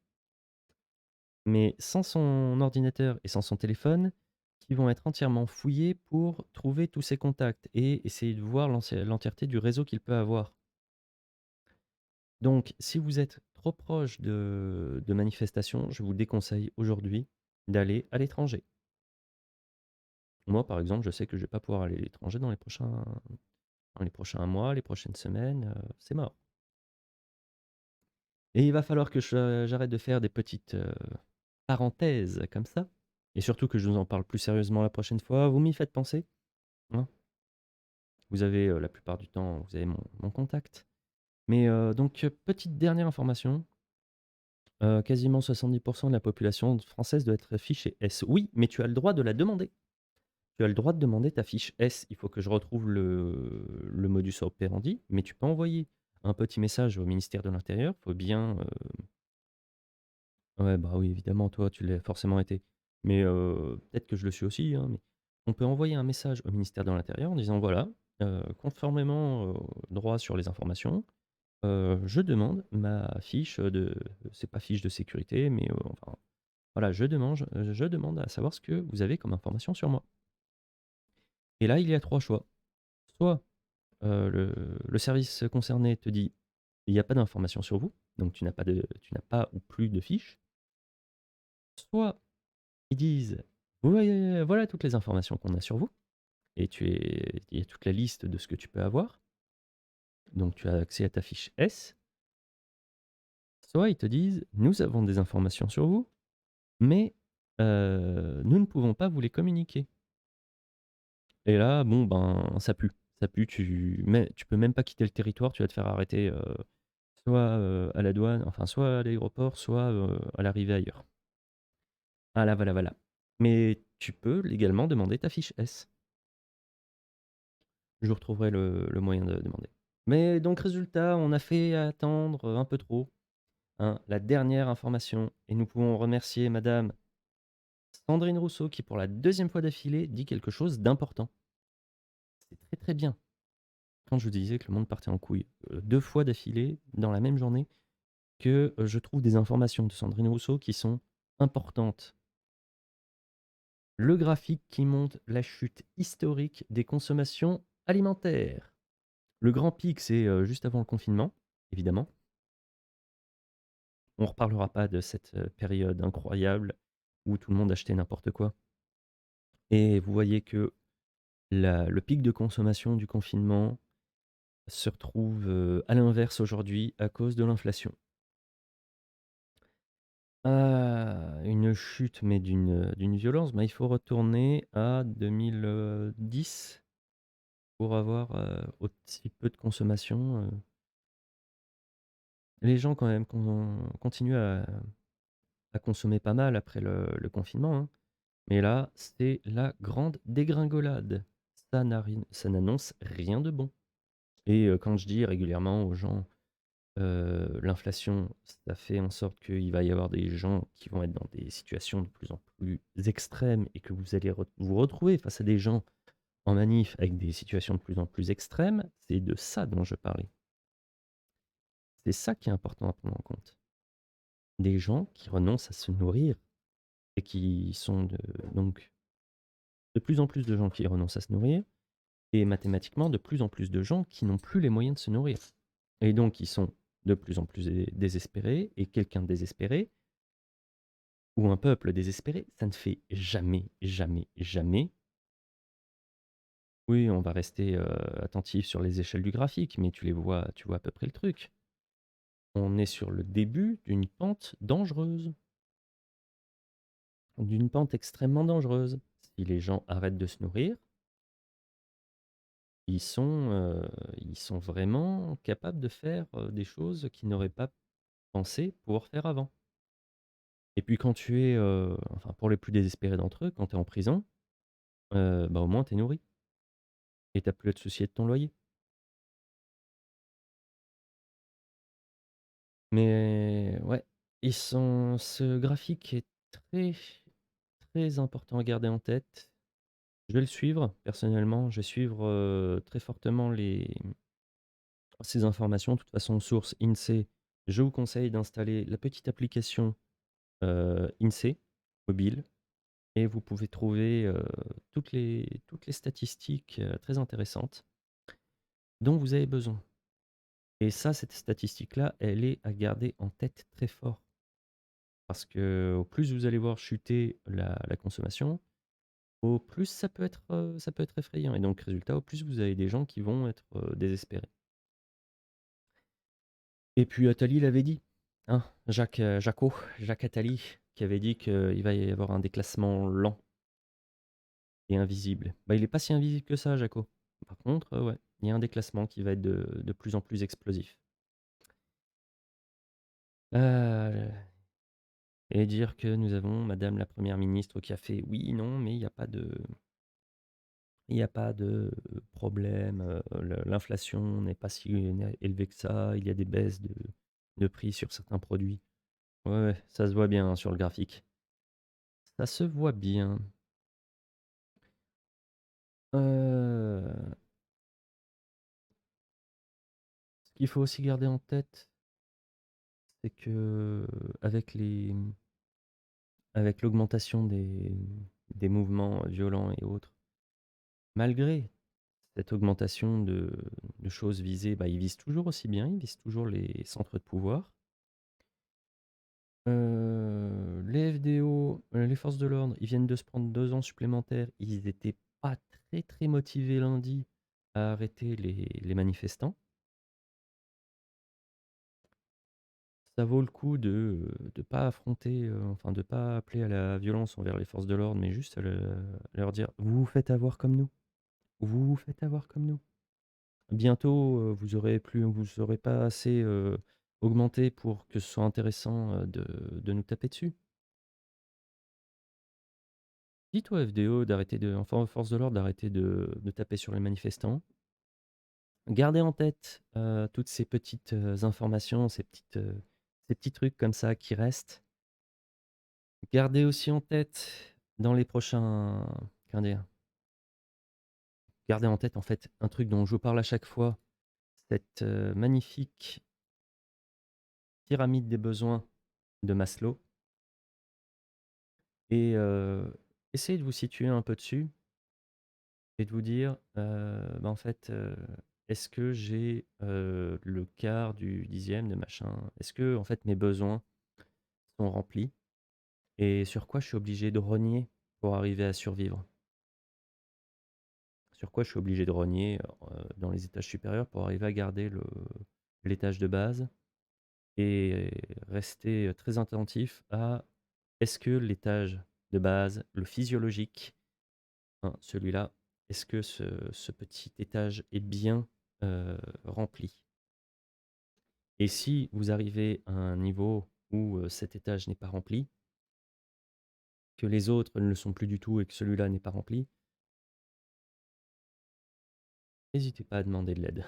mais sans son ordinateur et sans son téléphone, qui vont être entièrement fouillés pour trouver tous ses contacts et essayer de voir l'entièreté du réseau qu'il peut avoir. Donc, si vous êtes trop proche de manifestations, je vous déconseille aujourd'hui d'aller à l'étranger. Moi, par exemple, je sais que je vais pas pouvoir aller à l'étranger dans les prochains mois, les prochaines semaines, c'est mort. Et il va falloir que j'arrête de faire des petites parenthèses comme ça. Et surtout que je vous en parle plus sérieusement la prochaine fois. Vous m'y faites penser, hein. Vous avez la plupart du temps, vous avez mon contact. Mais donc, petite dernière information. Quasiment 70% de la population française doit être fichée S. Oui, mais tu as le droit de la demander. Tu as le droit de demander ta fiche S. Il faut que je retrouve le modus operandi, mais tu peux envoyer un petit message au ministère de l'Intérieur. Faut bien. Ouais, bah oui, évidemment, toi, tu l'as forcément été. Mais peut-être que je le suis aussi, hein, mais on peut envoyer un message au ministère de l'Intérieur en disant voilà, conformément au droit sur les informations, je demande ma fiche de. C'est pas fiche de sécurité, mais enfin, voilà, je demande à savoir ce que vous avez comme information sur moi. Et là, il y a trois choix. Soit le service concerné te dit il n'y a pas d'informations sur vous, donc tu n'as pas ou plus de fiches. Soit ils disent voilà toutes les informations qu'on a sur vous, et il y a toute la liste de ce que tu peux avoir, donc tu as accès à ta fiche S. Soit ils te disent nous avons des informations sur vous, mais nous ne pouvons pas vous les communiquer. Et là, bon, ben, ça pue. Ça pue, tu peux même pas quitter le territoire, tu vas te faire arrêter soit à la douane, enfin, soit à l'aéroport, soit à l'arrivée ailleurs. Voilà, voilà, voilà. Mais tu peux légalement demander ta fiche S. Je retrouverai le moyen de demander. Mais donc, résultat, on a fait attendre un peu trop, hein, la dernière information. Et nous pouvons remercier Madame Sandrine Rousseau qui, pour la deuxième fois d'affilée, dit quelque chose d'important. C'est très très bien. Quand je vous disais que le monde partait en couille, 2 fois d'affilée, dans la même journée, que je trouve des informations de Sandrine Rousseau qui sont importantes. Le graphique qui montre la chute historique des consommations alimentaires. Le grand pic, c'est juste avant le confinement, évidemment. On ne reparlera pas de cette période incroyable où tout le monde achetait n'importe quoi. Et vous voyez que le pic de consommation du confinement se retrouve à l'inverse aujourd'hui à cause de l'inflation. Ah, une chute, mais d'une violence. Bah, il faut retourner à 2010 pour avoir aussi peu de consommation. Les gens, quand même, continuent à consommer pas mal après le confinement, hein. Mais là, c'est la grande dégringolade. Ça n'annonce rien de bon. Et quand je dis régulièrement aux gens, l'inflation, ça fait en sorte qu'il va y avoir des gens qui vont être dans des situations de plus en plus extrêmes et que vous allez vous retrouver face à des gens en manif avec des situations de plus en plus extrêmes, c'est de ça dont je parlais. C'est ça qui est important à prendre en compte. Des gens qui renoncent à se nourrir et qui sont donc de plus en plus de gens qui renoncent à se nourrir et mathématiquement de plus en plus de gens qui n'ont plus les moyens de se nourrir. Et donc ils sont de plus en plus désespérés et quelqu'un de désespéré ou un peuple désespéré, ça ne fait jamais, jamais, jamais. Oui, on va rester attentif sur les échelles du graphique, mais tu vois à peu près le truc. On est sur le début d'une pente dangereuse, d'une pente extrêmement dangereuse. Si les gens arrêtent de se nourrir, ils sont, euh, ils sont vraiment capables de faire des choses qu'ils n'auraient pas pensé pouvoir faire avant. Et puis quand tu es, enfin pour les plus désespérés d'entre eux, quand tu es en prison, bah au moins tu es nourri et tu plus à te soucier de ton loyer. Mais ouais, ce graphique est très, très important à garder en tête. Je vais le suivre personnellement, je vais suivre très fortement ces informations. De toute façon, source INSEE, je vous conseille d'installer la petite application INSEE mobile et vous pouvez trouver toutes les statistiques très intéressantes dont vous avez besoin. Et ça, cette statistique-là, elle est à garder en tête très fort. Parce que au plus vous allez voir chuter la consommation, au plus ça peut être effrayant. Et donc, résultat, au plus vous avez des gens qui vont être désespérés. Et puis Attali l'avait dit, hein, Jacques Attali, qui avait dit qu'il va y avoir un déclassement lent et invisible. Bah, il n'est pas si invisible que ça, Jaco. Par contre, ouais, il y a un déclassement qui va être de plus en plus explosif. Euh, et dire que nous avons Madame la Première ministre qui a fait oui, non, mais il n'y a pas de problème, l'inflation n'est pas si élevée que ça, il y a des baisses de prix sur certains produits. Ouais, ouais, ça se voit bien hein, sur le graphique. Ça se voit bien. Ce qu'il faut aussi garder en tête, c'est que avec l'augmentation des mouvements violents et autres, malgré cette augmentation de choses visées, bah, ils visent toujours aussi bien, ils visent toujours les centres de pouvoir. Les FDO, les forces de l'ordre, ils viennent de se prendre 2 ans supplémentaires. Ils étaient pas très, très motivés lundi à arrêter les manifestants. Ça vaut le coup de pas affronter, enfin de pas appeler à la violence envers les forces de l'ordre, mais juste à leur dire: «Vous vous faites avoir comme nous, vous vous faites avoir comme nous. Bientôt, vous aurez pas assez, augmenté pour que ce soit intéressant, de nous taper dessus». Dites aux FDO d'arrêter enfin aux forces de l'ordre d'arrêter de taper sur les manifestants. Gardez en tête, toutes ces petites, informations, ces petits trucs comme ça qui restent. Gardez aussi en tête dans les prochains comment dire? Gardez en tête, en fait, un truc dont je vous parle à chaque fois, cette, magnifique pyramide des besoins de Maslow et essayez de vous situer un peu dessus et de vous dire, bah, en fait, est-ce que j'ai, le quart du dixième de machin? Est-ce que en fait, mes besoins sont remplis? Et sur quoi je suis obligé de rogner pour arriver à survivre? Sur quoi je suis obligé de rogner, dans les étages supérieurs pour arriver à garder l'étage de base et rester très attentif à est-ce que l'étage de base, le physiologique, hein, celui-là, est-ce que ce petit étage est bien, rempli? Et si vous arrivez à un niveau où, cet étage n'est pas rempli, que les autres ne le sont plus du tout et que celui-là n'est pas rempli, n'hésitez pas à demander de l'aide.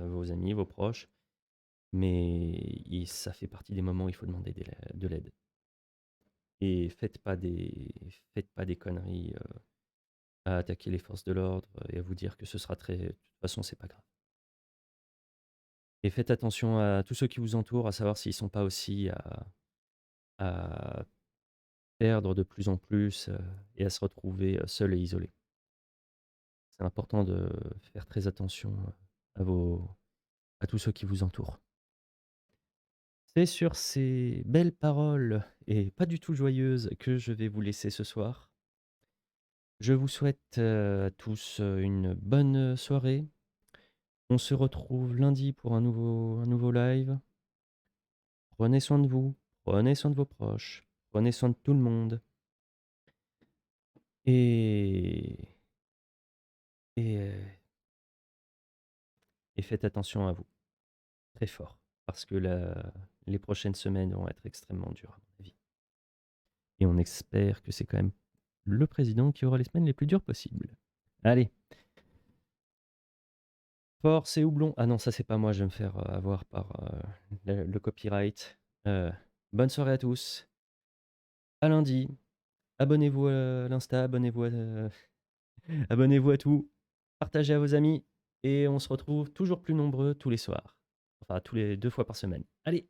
Vos amis, vos proches, mais ça fait partie des moments où il faut demander de l'aide. Et faites pas des conneries, à attaquer les forces de l'ordre et à vous dire que ce sera très de toute façon, c'est pas grave. Et faites attention à tous ceux qui vous entourent, à savoir s'ils sont pas aussi à perdre de plus en plus, et à se retrouver, seuls et isolés. C'est important de faire très attention, à tous ceux qui vous entourent. C'est sur ces belles paroles et pas du tout joyeuses que je vais vous laisser ce soir. Je vous souhaite, à tous, une bonne soirée. On se retrouve lundi pour un nouveau live. Prenez soin de vous, prenez soin de vos proches, prenez soin de tout le monde et et et faites attention à vous, très fort, parce que les prochaines semaines vont être extrêmement dures à mon avis et on espère que c'est quand même le président qui aura les semaines les plus dures possibles. Allez, force et houblon. Ah non, ça c'est pas moi, je vais me faire, avoir par, le copyright. Heu, Bonne soirée à tous, à lundi. Abonnez-vous à l'Insta, abonnez-vous à tout, partagez à vos amis et on se retrouve toujours plus nombreux tous les soirs. Enfin tous les 2 fois par semaine. Allez!